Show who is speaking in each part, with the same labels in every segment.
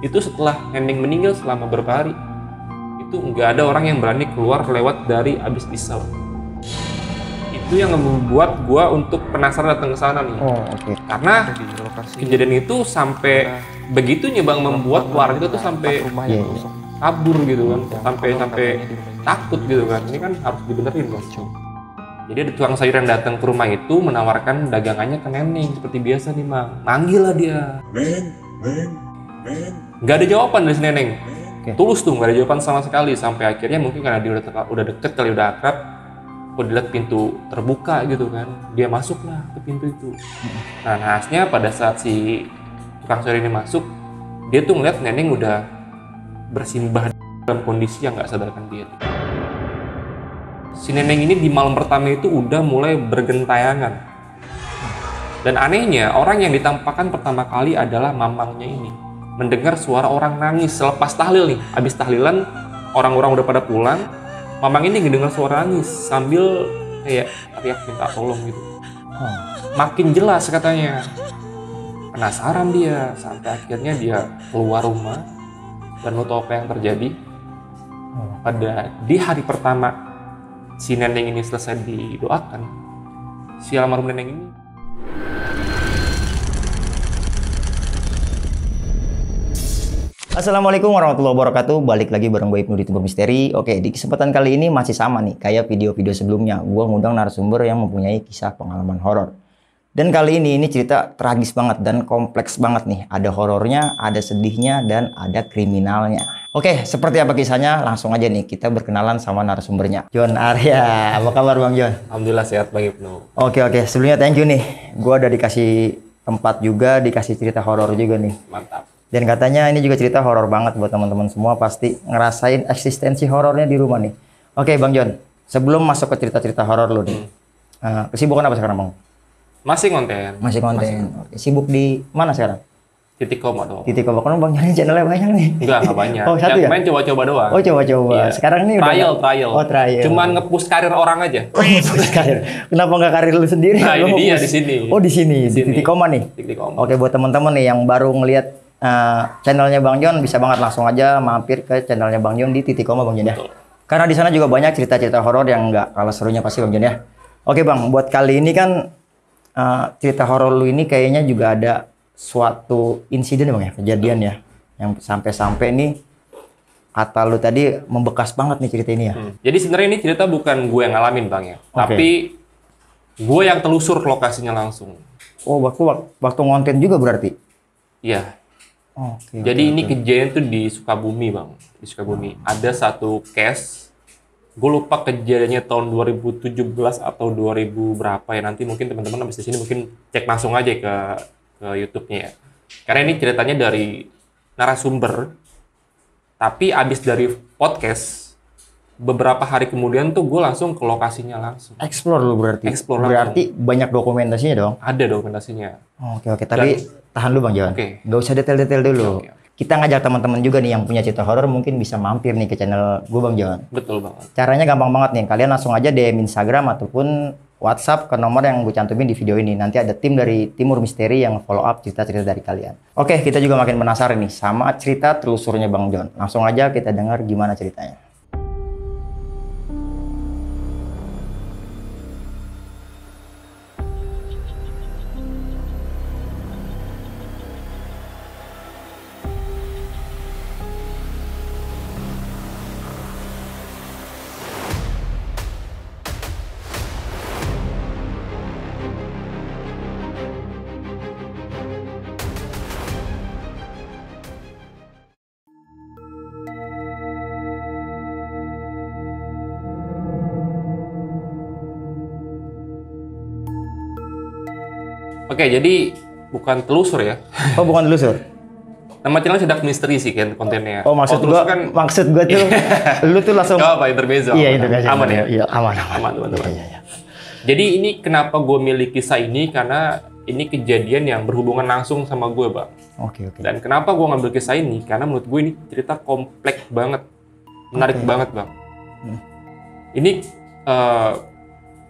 Speaker 1: Itu setelah Neneng meninggal selama beberapa hari, itu nggak ada orang yang berani keluar lewat dari abis pisau. Itu yang membuat gua untuk penasaran datang ke sana nih.
Speaker 2: Oh, oke.
Speaker 1: Karena kejadian itu sampai begitunya Bang, membuat warga itu tuh sampai kabur gitu kan, sampai takut gitu kan. Ini kan harus dibenerin Bang. Jadi ada tukang sayur yang datang ke rumah itu menawarkan dagangannya ke Neneng seperti biasa nih Bang. Manggil lah dia. Nggak ada jawaban dari si Neneng. Tulus tuh, nggak ada jawaban sama sekali. Sampai akhirnya mungkin karena dia udah deket kali, udah akrab, kok dilihat pintu terbuka gitu kan, dia masuk lah ke pintu itu. Nah nahasnya pada saat si tukang sayur ini masuk, dia tuh ngeliat Neneng udah bersimbah dalam kondisi yang nggak sadarkan diri. Si Neneng ini di malam pertama itu udah mulai bergentayangan. Dan anehnya, orang yang ditampakkan pertama kali adalah mamangnya ini. Mendengar suara orang nangis selepas tahlil nih. Habis tahlilan, orang-orang udah pada pulang, mamang ini ngedengar suara nangis sambil kayak teriak minta tolong gitu. Makin jelas katanya. Penasaran dia, sampai akhirnya dia keluar rumah. Dan lo tau apa yang terjadi? Pada di hari pertama si Neneng ini selesai didoakan, si almarhum Neneng ini
Speaker 2: Assalamualaikum warahmatullahi wabarakatuh. Balik lagi bareng gue Ibnu di Tubuh Misteri. Oke, di kesempatan kali ini masih sama nih kayak video-video sebelumnya. Gue ngundang narasumber yang mempunyai kisah pengalaman horor. Dan kali ini cerita tragis banget dan kompleks banget nih. Ada horornya, ada sedihnya, dan ada kriminalnya. Oke, seperti apa kisahnya? Langsung aja nih kita berkenalan sama narasumbernya. John Arya. Apa kabar Bang John?
Speaker 1: Alhamdulillah sehat Bang Ibnu.
Speaker 2: Oke. Sebelumnya thank you nih. Gue udah dikasih tempat juga, dikasih cerita horor juga nih.
Speaker 1: Mantap.
Speaker 2: Dan katanya ini juga cerita horor banget buat teman-teman semua, pasti ngerasain eksistensi horornya di rumah nih. Oke Bang John, sebelum masuk ke cerita-cerita horor lu nih, kesibukan apa sekarang Bang?
Speaker 1: Masih konten.
Speaker 2: Masih konten. Oke. Sibuk di mana sekarang?
Speaker 1: Titik koma doang.
Speaker 2: Titik koma. Kan Bang John channelnya banyak nih.
Speaker 1: Enggak banyak.
Speaker 2: Oh, satu
Speaker 1: yang
Speaker 2: ya?
Speaker 1: main coba-coba doang.
Speaker 2: Oh, coba-coba.
Speaker 1: Iya.
Speaker 2: Sekarang ini
Speaker 1: trial.
Speaker 2: Oh, trial.
Speaker 1: Cuman nge-push karir orang aja.
Speaker 2: Oh, nge-push karir. Kenapa nggak karir lu sendiri?
Speaker 1: Nah,
Speaker 2: Lu
Speaker 1: ini dia
Speaker 2: nge-push?
Speaker 1: di sini.
Speaker 2: Oh, di sini. Di titik koma nih.
Speaker 1: Titik koma.
Speaker 2: Oke, buat teman-teman nih yang baru ngelihat channelnya Bang John, bisa banget langsung aja mampir ke channelnya Bang John di titik koma Bang John ya.
Speaker 1: Betul.
Speaker 2: Karena di sana juga banyak cerita-cerita horor yang nggak kalah serunya pasti Bang John ya. Oke Bang, buat kali ini kan cerita horor lu ini kayaknya juga ada suatu insiden Bang ya, kejadian ya, yang sampai-sampai nih kata lu tadi membekas banget nih cerita ini ya.
Speaker 1: Jadi sebenarnya ini cerita bukan gue yang ngalamin Bang ya, tapi gue yang telusur lokasinya langsung.
Speaker 2: Oh, waktu ngonten juga berarti?
Speaker 1: Iya.
Speaker 2: Oke.
Speaker 1: Jadi ini kejadian tuh di Sukabumi Bang, di Sukabumi. Ada satu case, gue lupa kejadiannya tahun 2017 atau 2000 berapa ya, nanti mungkin teman-teman habis di sini mungkin cek langsung aja ke YouTube-nya ya. Karena ini ceritanya dari narasumber, tapi abis dari podcast, beberapa hari kemudian tuh gue langsung ke lokasinya langsung.
Speaker 2: Explore lu berarti?
Speaker 1: Explore
Speaker 2: berarti banyak dokumentasinya dong?
Speaker 1: Ada dokumentasinya.
Speaker 2: Oke. Tapi tahan dulu Bang John. Nggak usah detail-detail dulu.
Speaker 1: Oke.
Speaker 2: Kita ngajak teman-teman juga nih yang punya cerita horor mungkin bisa mampir nih ke channel gue Bang John.
Speaker 1: Betul banget.
Speaker 2: Caranya gampang banget nih. Kalian langsung aja DM Instagram ataupun WhatsApp ke nomor yang gue cantumin di video ini. Nanti ada tim dari Timur Misteri yang follow up cerita-cerita dari kalian. Oke, kita juga makin penasaran nih sama cerita telusurnya Bang John. Langsung aja kita dengar gimana ceritanya.
Speaker 1: Oke, jadi bukan telusur ya.
Speaker 2: Oh, bukan telusur?
Speaker 1: Nama channel Sedak Misteri sih kan kontennya.
Speaker 2: Oh, maksud
Speaker 1: telusur
Speaker 2: gua tuh lu tuh langsung
Speaker 1: apa intermezzo.
Speaker 2: Iya, intermezzo.
Speaker 1: Aman ya?
Speaker 2: Iya, aman.
Speaker 1: Teman-teman.
Speaker 2: Iya.
Speaker 1: Jadi ini kenapa gue milih kisah ini, karena ini kejadian yang berhubungan langsung sama gue Bang.
Speaker 2: Oke.
Speaker 1: Dan kenapa gue ngambil kisah ini, karena menurut gue ini cerita kompleks banget, menarik banget Bang. Ini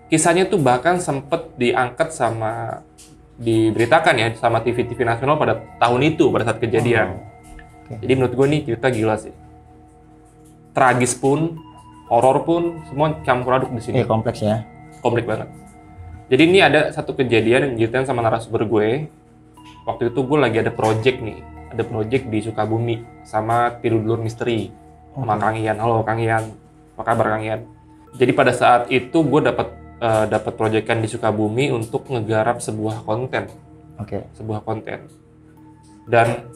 Speaker 1: kisahnya tuh bahkan sempet diangkat diberitakan ya sama TV-TV nasional pada tahun itu, pada saat kejadian. Jadi menurut gue nih cerita gila sih. Tragis pun, horor pun, semua campur aduk di sini.
Speaker 2: Iya, kompleks ya.
Speaker 1: Kompleks banget. Jadi ini ada satu kejadian yang diceritain sama narasumber gue. Waktu itu gue lagi ada project nih. Ada project di Sukabumi sama Tidur-Dulur Misteri. Sama Kang Ian. Halo Kang Ian. Apa kabar Kang Ian? Jadi pada saat itu gue dapat proyekan di Sukabumi untuk ngegarap sebuah konten. Sebuah konten. Dan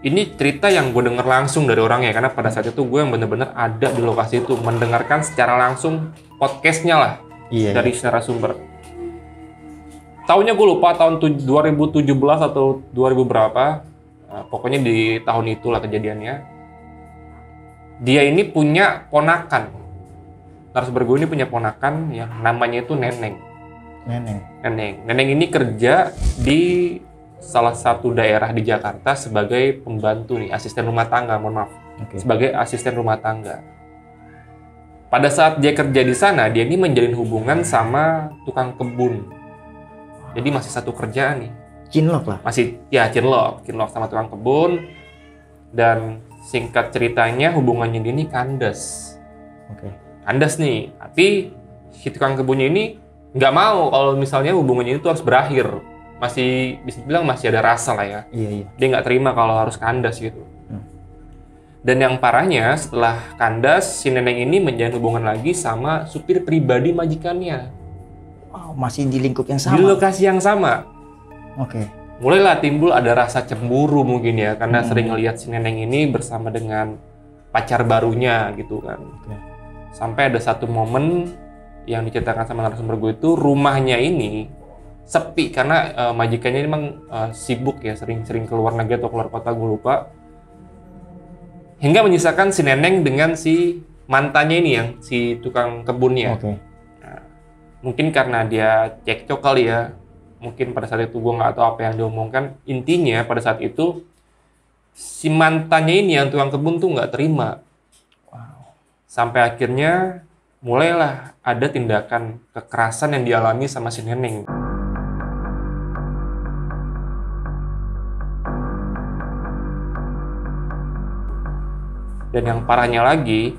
Speaker 1: ini cerita yang gue denger langsung dari orangnya, karena pada saat itu gue yang bener-bener ada di lokasi itu, mendengarkan secara langsung podcastnya lah dari narasumber. Tahunnya gue lupa, tahun 2017 atau 2000 berapa, pokoknya di tahun itulah kejadiannya. Dia ini punya ponakan, narasumber gue ini punya ponakan yang namanya itu Neneng. Neneng ini kerja di salah satu daerah di Jakarta sebagai pembantu nih, asisten rumah tangga, mohon maaf. Sebagai asisten rumah tangga. Pada saat dia kerja di sana, dia ini menjalin hubungan sama tukang kebun. Jadi masih satu kerjaan nih.
Speaker 2: Cinlok lah.
Speaker 1: Masih, ya cinlok sama tukang kebun. Dan singkat ceritanya hubungannya dia ini kandas. Kandas nih, tapi si tukang kebunnya ini nggak mau kalau misalnya hubungannya itu harus berakhir. Masih bisa dibilang masih ada rasa lah ya. Dia nggak terima kalau harus kandas gitu. Dan yang parahnya setelah kandas, si Neneng ini menjalin hubungan lagi sama supir pribadi majikannya.
Speaker 2: Wow, masih di lingkup yang sama.
Speaker 1: Di lokasi yang sama. Mulailah timbul ada rasa cemburu mungkin ya, karena sering ngelihat si Neneng ini bersama dengan pacar barunya gitu kan. Sampai ada satu momen yang diceritakan sama narasumber gue itu, rumahnya ini sepi karena majikannya memang sibuk ya, sering keluar negeri atau keluar kota, gue lupa. Hingga menyisakan si Neneng dengan si mantannya ini yang si tukang kebunnya. Nah, mungkin karena dia cekcok kali ya. Mungkin pada saat itu gue nggak tahu apa yang diomongkan. Intinya pada saat itu si mantannya ini yang tukang kebun tuh nggak terima. Sampai akhirnya mulailah ada tindakan kekerasan yang dialami sama si Neneng. Dan yang parahnya lagi,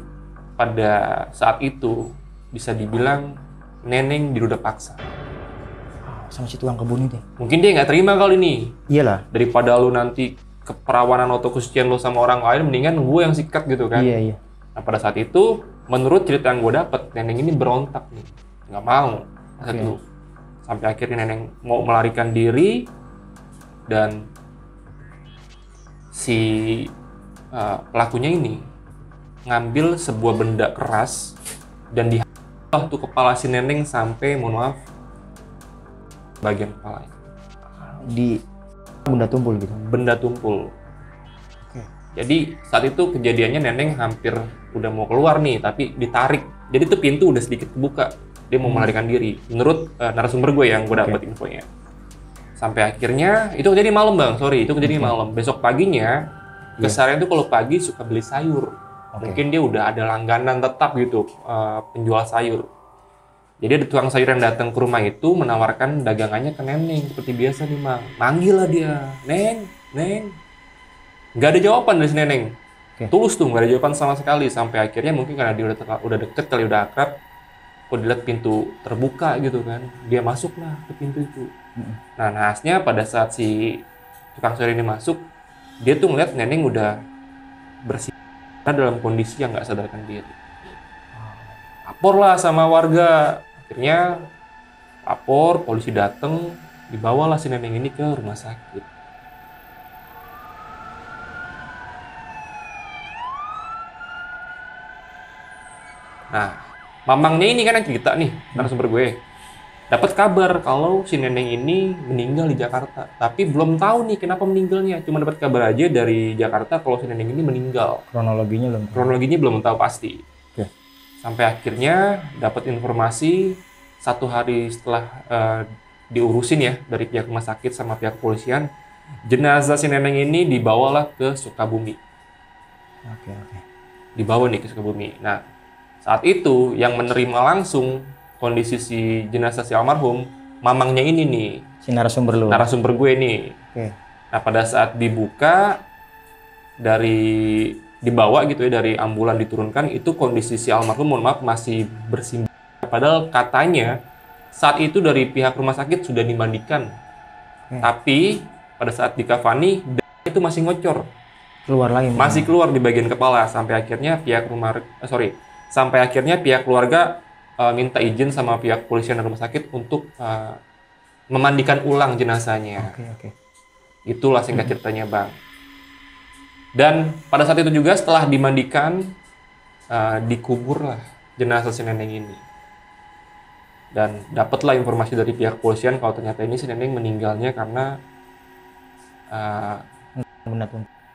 Speaker 1: pada saat itu bisa dibilang Neneng diruda paksa.
Speaker 2: Sama si tukang kebun itu?
Speaker 1: Mungkin dia nggak terima kali ini.
Speaker 2: Iyalah.
Speaker 1: Daripada lu nanti keperawanan atau kesucian lu sama orang lain, mendingan gue yang sikat gitu kan. Nah pada saat itu, menurut cerita yang gue dapet, Neneng ini berontak nih. Nggak mau. Sampai akhirnya Neneng mau melarikan diri, dan si pelakunya ini ngambil sebuah benda keras dan dihalau tuh kepala si Neneng sampai, mohon maaf, bagian kepala
Speaker 2: di benda tumpul gitu.
Speaker 1: Benda tumpul. Jadi saat itu kejadiannya Neneng hampir udah mau keluar nih, tapi ditarik. Jadi tuh pintu udah sedikit kebuka. Dia mau melarikan diri. Menurut narasumber gue yang gue dapat infonya. Sampai akhirnya itu kejadian malam bang, itu kejadian malam. Besok paginya keseharian tuh kalau pagi suka beli sayur. Mungkin dia udah ada langganan tetap gitu, penjual sayur. Jadi ada tukang sayur yang datang ke rumah itu menawarkan dagangannya ke Neneng seperti biasa nih mang. Manggil lah dia, Neng. Nggak ada jawaban dari si Neneng. Tulus tuh, nggak ada jawaban sama sekali. Sampai akhirnya mungkin karena dia udah deket kali, udah akrab, kok dilihat pintu terbuka gitu kan. Dia masuk lah ke pintu itu. Nah nahasnya pada saat si tukang sayur ini masuk, dia tuh ngeliat Neneng udah bersih dalam kondisi yang nggak sadarkan diri. Lapor lah sama warga. Akhirnya lapor, polisi datang, dibawalah si Neneng ini ke rumah sakit. Nah, mamangnya ini kan yang cerita nih, narasumber gue. Dapat kabar kalau si Neneng ini meninggal di Jakarta, tapi belum tahu nih kenapa meninggalnya. Cuma dapat kabar aja dari Jakarta kalau si Neneng ini meninggal. Kronologinya belum tahu pasti. Sampai akhirnya dapat informasi 1 hari setelah diurusin ya dari pihak rumah sakit sama pihak kepolisian, jenazah si Neneng ini dibawalah ke Sukabumi. Dibawa nih ke Sukabumi. Nah, saat itu yang menerima langsung kondisi si jenazah si almarhum, mamangnya ini nih.
Speaker 2: Si narasumber lu?
Speaker 1: Narasumber gue nih. Nah pada saat dibuka, dari dibawa gitu ya, dari ambulan diturunkan, itu kondisi si almarhum mohon maaf masih bersimbah. Padahal katanya saat itu dari pihak rumah sakit sudah dimandikan. Tapi pada saat dikafani itu masih ngocor.
Speaker 2: Keluar lagi.
Speaker 1: Masih keluar di bagian kepala sampai akhirnya sampai akhirnya pihak keluarga minta izin sama pihak polisian dan rumah sakit untuk memandikan ulang jenazahnya.
Speaker 2: Oke.
Speaker 1: Itulah singkat ceritanya, Bang. Dan pada saat itu juga setelah dimandikan, dikuburlah jenazah si Neneng ini. Dan dapatlah informasi dari pihak polisian kalau ternyata ini si Neneng meninggalnya karena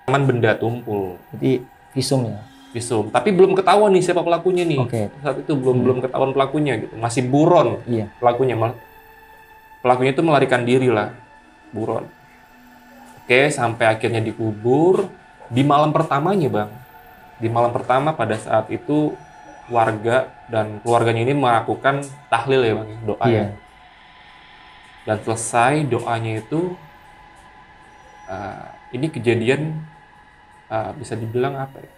Speaker 1: benda tumpul.
Speaker 2: Jadi visum ya?
Speaker 1: Visum. Tapi belum ketahuan nih siapa pelakunya nih. Saat itu belum ketahuan pelakunya gitu. Masih buron pelakunya. Pelakunya itu melarikan diri lah. Buron. Oke, sampai akhirnya dikubur. Di malam pertamanya, Bang. Di malam pertama pada saat itu warga dan keluarganya ini melakukan tahlil ya, Bang, doa ya. Dan selesai doanya itu ini kejadian bisa dibilang apa ya?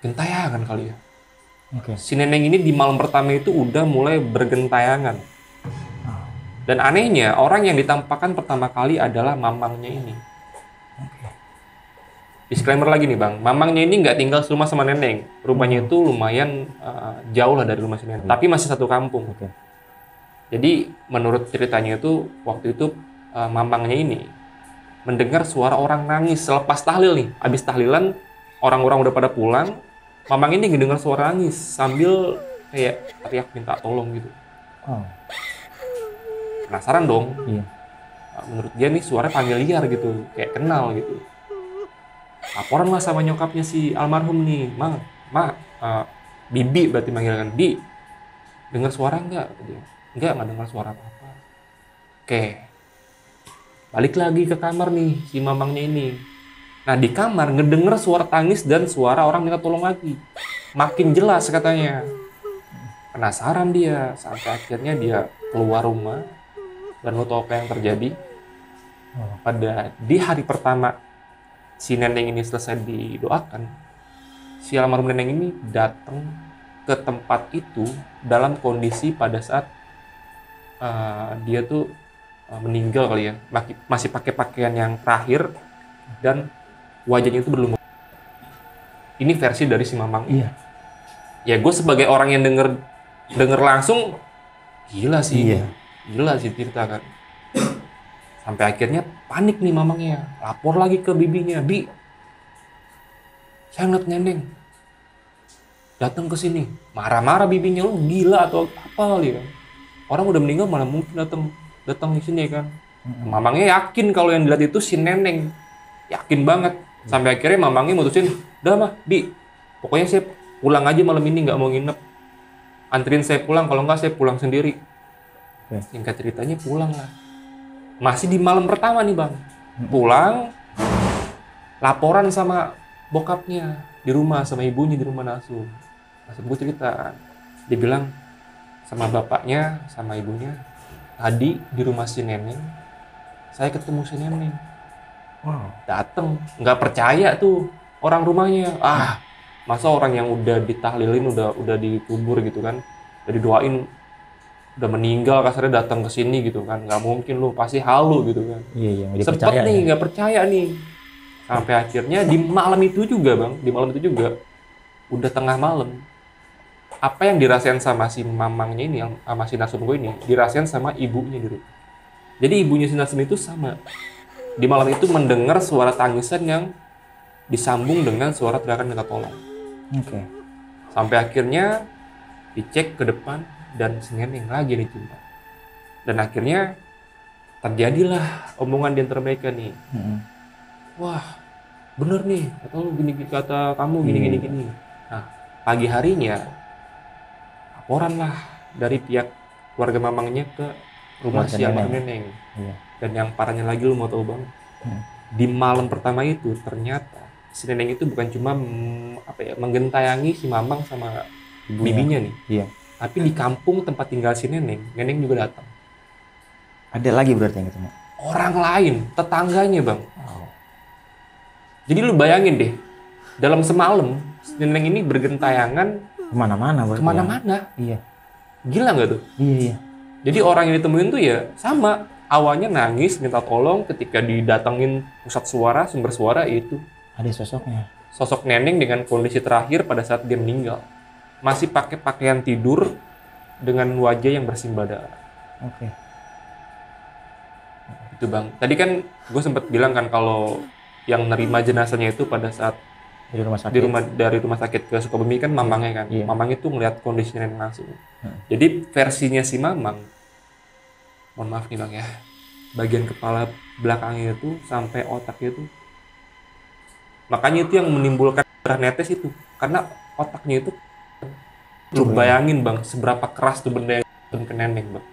Speaker 1: Gentayangan kali ya. Si Neneng ini di malam pertama itu udah mulai bergentayangan. Dan anehnya orang yang ditampakkan pertama kali adalah mamangnya ini. Disclaimer lagi nih, Bang, mamangnya ini nggak tinggal serumah sama Neneng. Rumahnya itu lumayan jauh lah dari rumah si Neneng, tapi masih satu kampung. Jadi menurut ceritanya itu waktu itu mamangnya ini mendengar suara orang nangis selepas tahlil nih. Habis tahlilan orang-orang udah pada pulang, mamang ini ngedengar suara nangis sambil kayak teriak minta tolong gitu. Penasaran dong. Menurut dia nih suara familiar gitu, kayak kenal gitu. Laporan lah sama nyokapnya si almarhum nih, Bibi berarti manggilkan, Bi, dengar suara nggak? Nggak dengar suara apa-apa. Oke, balik lagi ke kamar nih si mamangnya ini. Nah di kamar ngedenger suara tangis dan suara orang minta tolong lagi, makin jelas katanya. Penasaran dia, sampai akhirnya dia keluar rumah. Dan lo tau apa yang terjadi? Pada di hari pertama si Neneng ini selesai didoakan, si almarhum Neneng ini datang ke tempat itu dalam kondisi pada saat dia tuh meninggal kali ya, masih pakai pakaian yang terakhir dan wajahnya itu berlumur. Ini versi dari si mamang. Ya gue sebagai orang yang denger langsung gila sih cerita kan. Sampai akhirnya panik nih mamangnya, lapor lagi ke bibinya, Bi, saya ngeliat Neneng datang ke sini. Marah-marah bibinya, lu gila atau apa kali ya? Orang udah meninggal mana mungkin datang di sini kan? Mamangnya yakin kalau yang dilihat itu si Neneng, yakin banget. Sampai akhirnya mamangnya mutusin, udah mah, Bi, pokoknya saya pulang aja malam ini, nggak mau nginep. Anterin saya pulang, kalau nggak saya pulang sendiri. Singkat ceritanya pulang lah. Masih di malam pertama nih, Bang. Pulang, laporan sama bokapnya di rumah, sama ibunya di rumah Nasum. Nasum gue cerita, dia bilang sama bapaknya, sama ibunya, tadi di rumah si Neneng, saya ketemu si Neneng. Dateng, nggak percaya tuh orang rumahnya. Masa orang yang udah ditahlilin, udah dikubur gitu kan, udah didoain, udah meninggal kasarnya datang ke sini gitu kan, nggak mungkin, lu pasti halu gitu kan. Sempet nih nggak percaya nih, sampai akhirnya di malam itu juga, Bang, di malam itu juga udah tengah malam, apa yang dirasain sama si mamangnya ini, sama si Nasum gue ini, dirasain sama ibunya di rumah. Jadi ibunya si Nasum itu sama di malam itu mendengar suara tangisan yang disambung dengan suara teriakan minta tolong. Sampai akhirnya dicek ke depan dan si Neneng lagi dijumpa. Dan akhirnya terjadilah omongan di antara mereka nih. Wah, bener nih, kata kamu gini. Nah, pagi harinya laporan lah dari pihak keluarga mamangnya ke rumah si almarhum Neneng. Dan yang parahnya lagi, lu mau tahu, Bang? Di malam pertama itu ternyata si Neneng itu bukan cuma menggentayangi si mamang sama bibinya nih. Tapi di kampung tempat tinggal si Neneng juga datang.
Speaker 2: Ada lagi berarti yang ketemu?
Speaker 1: Orang lain, tetangganya, Bang. Jadi lu bayangin deh, dalam semalam si nenek ini bergentayangan
Speaker 2: Kemana-mana berarti.
Speaker 1: kemana-mana.
Speaker 2: Iya.
Speaker 1: Gila nggak tuh?
Speaker 2: Iya, iya.
Speaker 1: Jadi orang yang ditemuin tuh ya sama. Awalnya nangis, minta tolong, ketika didatengin pusat suara, sumber suara itu.
Speaker 2: Ada sosoknya.
Speaker 1: Sosok neneng dengan kondisi terakhir pada saat dia meninggal. Masih pakai pakaian tidur dengan wajah yang bersimbah darah.
Speaker 2: Oke.
Speaker 1: Itu bang. Tadi kan gue sempat bilang kan kalau yang nerima jenazahnya itu pada saat
Speaker 2: Di rumah sakit.
Speaker 1: dari rumah sakit ke Sukabumi kan mamangnya kan.
Speaker 2: Iya.
Speaker 1: Mamang itu ngeliat kondisi nenek langsung. Jadi versinya si mamang, mohon maaf nih bang ya, bagian kepala belakangnya itu sampai otaknya itu, makanya itu yang menimbulkan darah netes itu karena otaknya itu. Lu bayangin bang seberapa keras tuh benda yang ke nenek bang.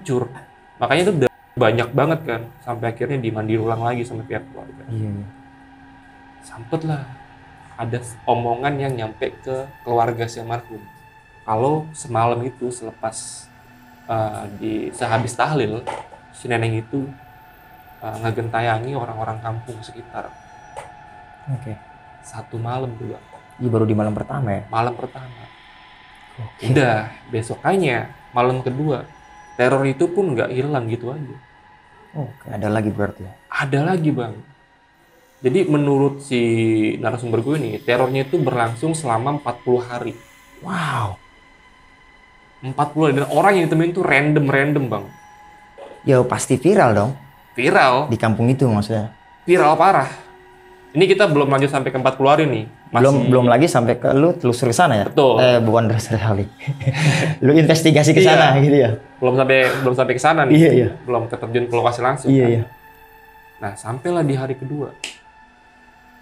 Speaker 1: Hancur. Makanya itu udah banyak banget kan sampai akhirnya dimandi ulang lagi sama pihak keluarga.
Speaker 2: Iya, iya.
Speaker 1: Sempet lah ada omongan yang nyampe ke keluarga si almarhum kalau semalam itu selepas sehabis tahlil si nenek itu ngegentayangi orang-orang kampung sekitar.
Speaker 2: Oke.
Speaker 1: Satu malam tuh bang.
Speaker 2: Iya, baru di malam pertama ya.
Speaker 1: Malam pertama.
Speaker 2: Oke.
Speaker 1: Udah besokannya malam kedua teror itu pun nggak hilang gitu aja.
Speaker 2: Oke, ada lagi berarti ya.
Speaker 1: Ada lagi bang. Jadi menurut si narasumber gue nih, terornya itu berlangsung selama 40 hari.
Speaker 2: Wow.
Speaker 1: 40 hari. Dan orang yang ditemuin tuh random bang.
Speaker 2: Ya pasti viral dong.
Speaker 1: Viral.
Speaker 2: Di kampung itu maksudnya.
Speaker 1: Viral parah. Ini kita belum lanjut sampai ke 40 hari nih.
Speaker 2: Belum lagi sampai ke lu telusur ke sana ya?
Speaker 1: Betul.
Speaker 2: Bukan telusur kali. Lu investigasi ke sana gitu ya?
Speaker 1: Belum sampai ke sana nih.
Speaker 2: Iya, iya.
Speaker 1: Belum keterjun ke lokasi langsung.
Speaker 2: Iya,
Speaker 1: kan?
Speaker 2: iya.
Speaker 1: Nah, sampailah di hari kedua.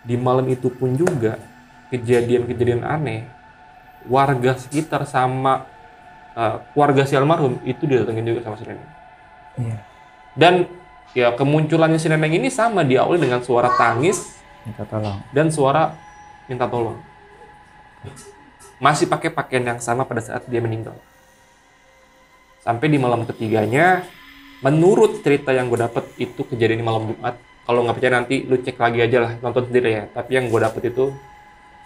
Speaker 1: Di malam itu pun juga kejadian-kejadian aneh. Warga sekitar sama keluarga si almarhum itu didatengin juga sama si nenek.
Speaker 2: Iya.
Speaker 1: Dan ya kemunculannya si nenek ini sama diawali dengan suara tangis
Speaker 2: Minta tolong.
Speaker 1: dan suara minta tolong. Masih pakai pakaian yang sama pada saat dia meninggal. Sampai di malam ketiganya, menurut cerita yang gue dapet itu kejadian di malam Jumat. Kalau nggak percaya nanti lu cek lagi aja lah, nonton sendiri ya. Tapi yang gue dapet itu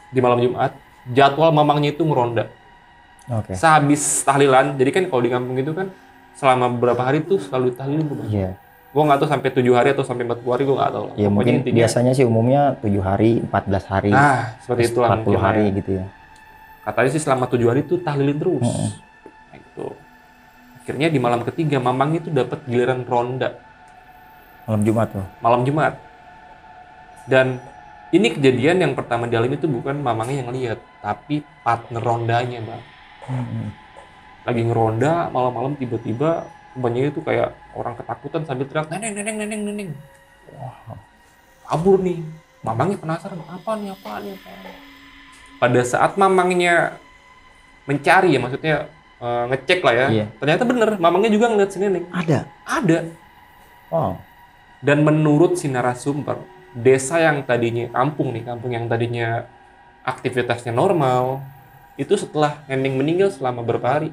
Speaker 1: di malam Jumat, jadwal mamangnya itu ngeronda.
Speaker 2: Oke.
Speaker 1: Sehabis tahlilan, jadi kan kalau di kampung itu kan selama beberapa hari tuh selalu tahlilin tuh.
Speaker 2: Iya.
Speaker 1: Gue nggak tahu sampai 7 hari atau sampai 40 hari gue nggak tahu.
Speaker 2: Ya mungkin
Speaker 1: intinya,
Speaker 2: biasanya sih umumnya 7 hari, 14 hari.
Speaker 1: nah seperti itulah
Speaker 2: 40
Speaker 1: mungkin
Speaker 2: hari
Speaker 1: ya.
Speaker 2: gitu ya.
Speaker 1: Katanya sih selama 7 hari tuh tahlilin terus. Nah, gitu. Akhirnya di malam ketiga mamang itu dapat giliran ronda
Speaker 2: Malam Jumat tuh.
Speaker 1: malam Jumat. Dan ini kejadian yang pertama dialami itu bukan mamangnya yang lihat, tapi partner rondanya, bang. Lagi ngeronda malam-malam tiba-tiba banyak itu kayak orang ketakutan sambil teriak neneng. Wah, kabur nih. Mamangnya penasaran apa nih. Pada saat mamangnya mencari ya, maksudnya ngecek lah ya.
Speaker 2: Iya.
Speaker 1: Ternyata bener, mamangnya juga ngeliat si neneng. Ada.
Speaker 2: Wow.
Speaker 1: Dan menurut si narasumber, desa yang tadinya kampung yang tadinya aktivitasnya normal, itu setelah neneng meninggal selama beberapa hari,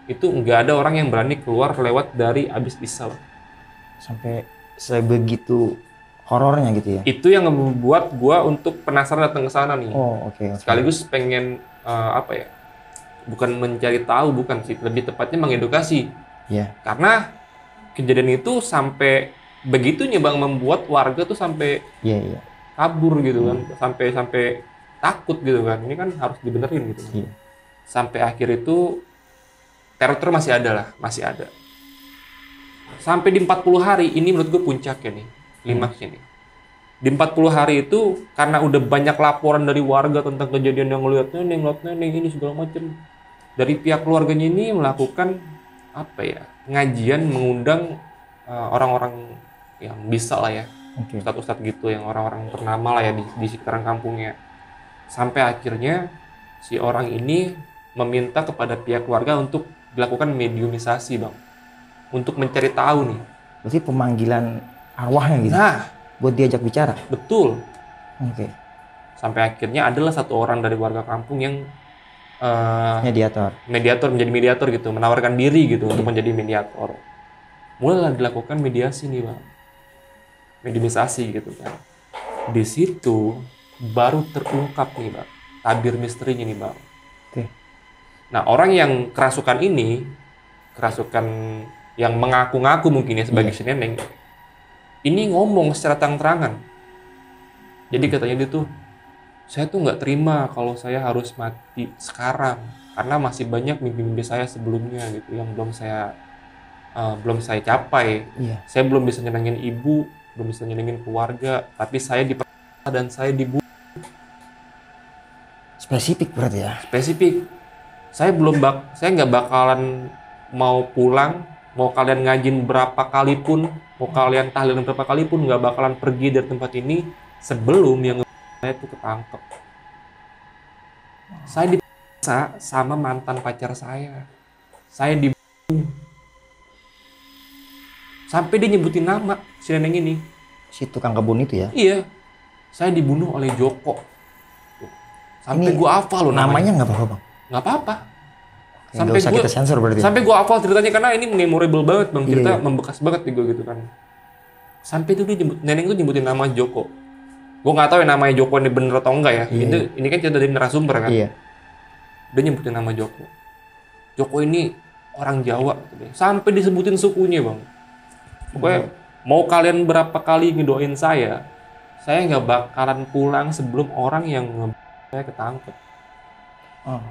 Speaker 1: itu nggak ada orang yang berani keluar lewat dari abis isya.
Speaker 2: Sampai sebegitu horornya gitu ya?
Speaker 1: Itu yang membuat gua untuk penasaran datang ke sana nih.
Speaker 2: Oh, oke.
Speaker 1: Sekaligus pengen bukan mencari tahu, bukan sih, lebih tepatnya mengedukasi.
Speaker 2: Iya.
Speaker 1: Karena kejadian itu sampai begitunya bang membuat warga tuh sampai
Speaker 2: Iya.
Speaker 1: kabur gitu kan, sampai takut gitu kan. Ini kan harus dibenerin gitu.
Speaker 2: Iya.
Speaker 1: Sampai akhir itu teror masih ada. Sampai di 40 hari ini menurut gue puncaknya nih, klimaksnya nih. Di 40 hari itu karena udah banyak laporan dari warga tentang kejadian yang ngeliat neneng ini segala macam. Dari pihak keluarganya ini melakukan ngajian, mengundang orang-orang yang bisa lah ya, ustadz-ustadz gitu, yang orang-orang ternama lah ya di sekitaran kampungnya. Sampai akhirnya si orang ini meminta kepada pihak keluarga untuk dilakukan mediumisasi bang, untuk mencari tahu nih.
Speaker 2: Berarti pemanggilan arwahnya gitu?
Speaker 1: Nah,
Speaker 2: buat diajak bicara?
Speaker 1: Betul.
Speaker 2: Oke.
Speaker 1: Sampai akhirnya adalah satu orang dari warga kampung yang menjadi mediator gitu, menawarkan diri gitu untuk menjadi mediator. Mulailah dilakukan mediasi nih bang. mediumisasi gitu kan. Di situ baru terungkap nih bang, tabir misterinya nih bang.
Speaker 2: Oke.
Speaker 1: Nah orang yang kerasukan ini, kerasukan yang mengaku-ngaku mungkin ya sebagai si Neneng, ini ngomong secara terang-terangan. Jadi katanya dia tuh, saya tuh nggak terima kalau saya harus mati sekarang karena masih banyak mimpi-mimpi saya sebelumnya gitu yang belum saya capai.
Speaker 2: Iya.
Speaker 1: Saya belum bisa nyenengin ibu, belum bisa nyenengin keluarga, tapi saya diperkosa dan saya dibunuh.
Speaker 2: Spesifik berarti ya.
Speaker 1: Spesifik. Saya nggak bakalan mau pulang, mau kalian ngajin berapa kali pun, mau kalian tahlilin berapa kali pun, nggak bakalan pergi dari tempat ini sebelum yang saya tuh ketangkep. Saya diperkosa sama mantan pacar saya. Saya dibunuh. Sampai dia nyebutin nama si Neneng ini.
Speaker 2: Si tukang kebun itu ya.
Speaker 1: Iya. Saya dibunuh oleh Joko. Sampai
Speaker 2: Ini
Speaker 1: gua hafal loh
Speaker 2: namanya nggak apa-apa bang.
Speaker 1: Nggak apa-apa.
Speaker 2: Nggak usah kita sensor berarti.
Speaker 1: Sampai gua hafal ceritanya karena ini memorable banget bang. Cerita
Speaker 2: Iya.
Speaker 1: membekas banget di gua gitu kan. Sampai itu dia Neneng tuh nyebutin nama Joko. Gua nggak tahu ya namanya Joko ini bener atau enggak ya.
Speaker 2: Iya.
Speaker 1: Ini kan cerita dari narasumber kan.
Speaker 2: Iya.
Speaker 1: Dia nyebutin nama Joko. Joko ini orang Jawa. Gitu. Sampai disebutin sukunya bang. Pokoknya mau kalian berapa kali ngedoain saya nggak bakalan pulang sebelum orang yang saya ketangkep.
Speaker 2: Oh.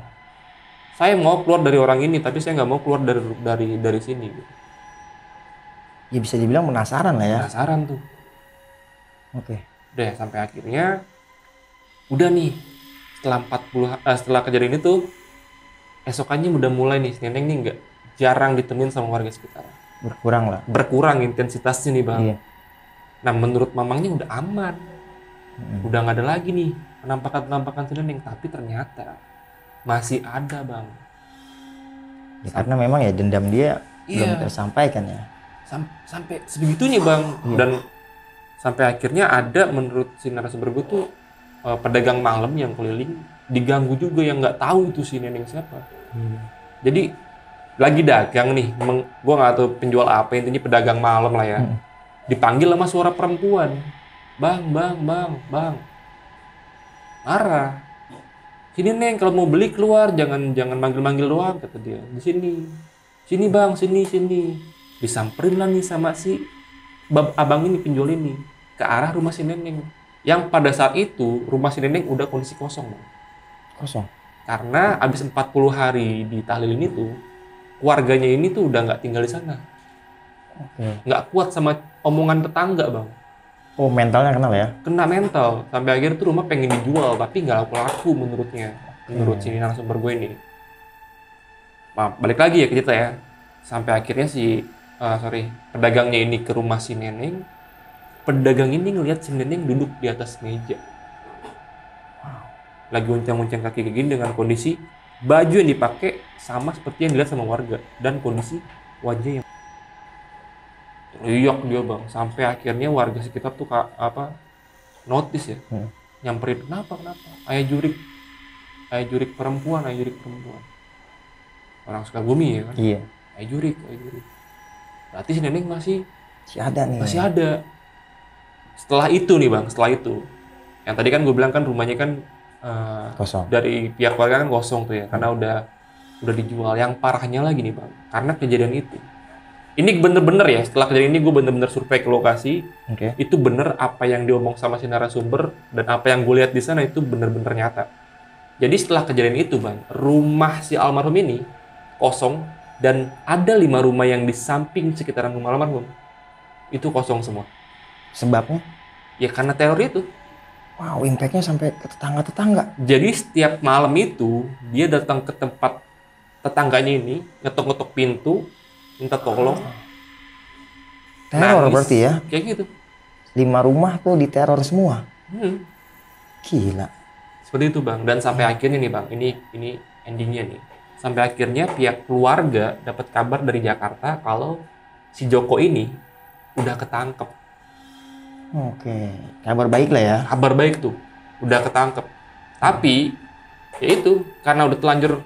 Speaker 1: Saya mau keluar dari orang ini, tapi saya nggak mau keluar dari sini. Gitu.
Speaker 2: Ya bisa dibilang penasaran lah ya.
Speaker 1: Penasaran tuh.
Speaker 2: Oke.
Speaker 1: Udah sampai akhirnya, udah nih setelah kejadian itu, esokannya udah mulai nih, si Neneng nih nggak jarang ditemuin sama warga sekitar.
Speaker 2: Berkurang lah.
Speaker 1: Berkurang intensitasnya nih bang.
Speaker 2: Iya.
Speaker 1: Nah menurut mamangnya udah aman, udah nggak ada lagi nih penampakan si Neneng, tapi ternyata masih ada bang.
Speaker 2: Ya, karena memang ya dendam dia belum
Speaker 1: Iya.
Speaker 2: tersampaikan ya.
Speaker 1: Sampai sebegitunya bang.
Speaker 2: Iya.
Speaker 1: Dan sampai akhirnya ada menurut si narasumber gue tuh pedagang malam yang keliling diganggu juga yang nggak tahu itu si Neneng siapa. Jadi lagi dagang nih, gue nggak tahu penjual apa, intinya pedagang malam lah ya. Dipanggil sama suara perempuan, bang, marah. Sini Neng, kalau mau beli keluar, jangan manggil doang, kata dia. Di sini bang, sini. Disamperin lah nih sama si abang ini, pinjol ini, ke arah rumah si Neneng. Yang pada saat itu rumah si Neneng udah kondisi kosong, bang.
Speaker 2: Kosong.
Speaker 1: Karena abis 40 hari ditahlilin itu, keluarganya ini tuh udah nggak tinggal di sana.
Speaker 2: Oke.
Speaker 1: Nggak kuat sama omongan tetangga bang.
Speaker 2: Oh mentalnya kenal ya?
Speaker 1: Kena mental. Sampai akhirnya tuh rumah pengen dijual, tapi nggak laku menurutnya. Menurut si narasumber gue ini. Nah, balik lagi ya ke cerita ya. Sampai akhirnya pedagangnya ini ke rumah si Neneng. Pedagang ini ngelihat si Neneng duduk di atas meja. Lagi uncang-uncang kaki kayak gini dengan kondisi baju yang dipakai sama seperti yang dilihat sama warga dan kondisi wajah yang teriak dia bang, sampai akhirnya warga sekitar tuh notice ya, nyamperin kenapa ayah jurik perempuan, orang Sukabumi ya kan.
Speaker 2: Iya.
Speaker 1: ayah jurik berarti si Neneng masih
Speaker 2: ada nih.
Speaker 1: masih ada. Setelah itu yang tadi kan gue bilang kan rumahnya kan
Speaker 2: Kosong.
Speaker 1: dari pihak keluarga kan kosong tuh ya, karena udah dijual. Yang parahnya lagi nih bang, karena kejadian itu, ini bener-bener ya, setelah kejadian ini gue bener-bener survei ke lokasi.
Speaker 2: Oke.
Speaker 1: Itu bener apa yang diomong sama si narasumber dan apa yang gue lihat di sana itu bener-bener nyata. Jadi setelah kejadian itu bang, rumah si almarhum ini kosong dan ada 5 rumah yang di samping sekitaran rumah almarhum itu kosong semua.
Speaker 2: Sebabnya?
Speaker 1: Ya karena teror itu.
Speaker 2: Wow, impactnya sampai ke tetangga-tetangga.
Speaker 1: Jadi setiap malam itu dia datang ke tempat tetangganya ini, ngetok-ngetok pintu, minta tolong.
Speaker 2: Teror
Speaker 1: nangis,
Speaker 2: berarti ya?
Speaker 1: Kayak gitu.
Speaker 2: 5 rumah tuh diteror semua. Gila.
Speaker 1: Seperti itu bang. Dan sampai akhirnya nih bang, ini endingnya nih. Sampai akhirnya pihak keluarga dapat kabar dari Jakarta kalau si Joko ini udah ketangkep.
Speaker 2: Oke, kabar baik lah ya.
Speaker 1: Kabar baik tuh, udah ketangkep. Tapi ya itu karena udah terlanjur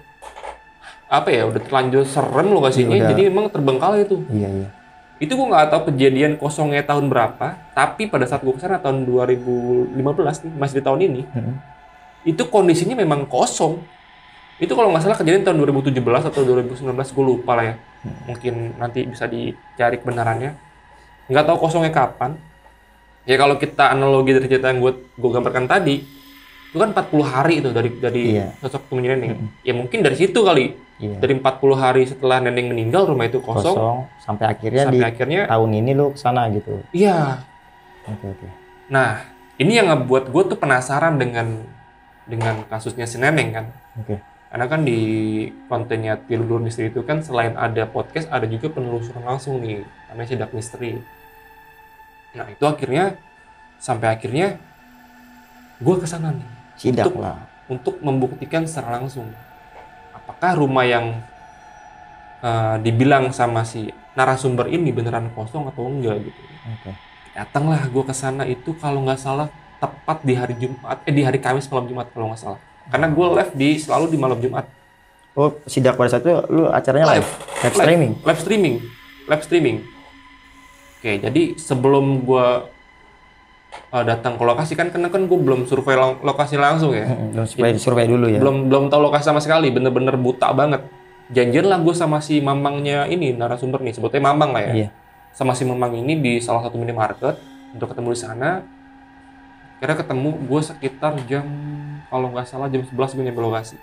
Speaker 1: serem lokasinya,
Speaker 2: Iya, udah.
Speaker 1: jadi emang terbengkalai itu.
Speaker 2: Iya.
Speaker 1: Itu gue nggak tahu kejadian kosongnya tahun berapa, tapi pada saat gue kesana tahun 2015 nih, masih di tahun ini, itu kondisinya memang kosong. Itu kalau nggak salah kejadian tahun 2017 atau 2019, gue lupa lah ya. Mungkin nanti bisa dicari kebenarannya. Nggak tahu kosongnya kapan. Ya kalau kita analogi dari cerita yang gue gambarkan tadi, itu kan 40 hari itu dari
Speaker 2: Iya.
Speaker 1: sosok temennya Neneng. Ya mungkin dari situ kali.
Speaker 2: Iya.
Speaker 1: Dari 40 hari setelah Neneng meninggal, rumah itu kosong.
Speaker 2: Kosong sampai akhirnya
Speaker 1: Sampai akhirnya,
Speaker 2: tahun ini lu kesana gitu.
Speaker 1: iya.
Speaker 2: Oke.
Speaker 1: Nah, ini yang ngebuat gue tuh penasaran dengan kasusnya si Neneng kan.
Speaker 2: Oke.
Speaker 1: Karena kan di kontennya Tidur Misteri itu kan selain ada podcast, ada juga penelusuran langsung nih, namanya Sidak Misteri. Nah itu sampai akhirnya gue kesana nih.
Speaker 2: Sidak lah.
Speaker 1: Untuk membuktikan secara langsung. Apakah rumah yang dibilang sama si narasumber ini beneran kosong atau enggak gitu.
Speaker 2: Oke.
Speaker 1: Datanglah gue kesana itu kalau nggak salah tepat di hari Jumat, di hari Kamis malam Jumat kalau nggak salah. Karena gue live selalu di malam Jumat.
Speaker 2: Oh, sidak pada saat itu lu acaranya live
Speaker 1: streaming. Oke, jadi sebelum gue datang ke lokasi kan gue belum survei lokasi langsung ya.
Speaker 2: Belum survei dulu ya.
Speaker 1: Belum tahu lokasi sama sekali, bener-bener buta banget. Janjian lah gue sama si mamangnya ini, narasumber nih, sebutnya mamang lah ya.
Speaker 2: Iya.
Speaker 1: Sama si mamang ini di salah satu minimarket untuk ketemu di sana. Kira ketemu gue sekitar jam, kalau nggak salah jam 11 gue nyampe lokasi.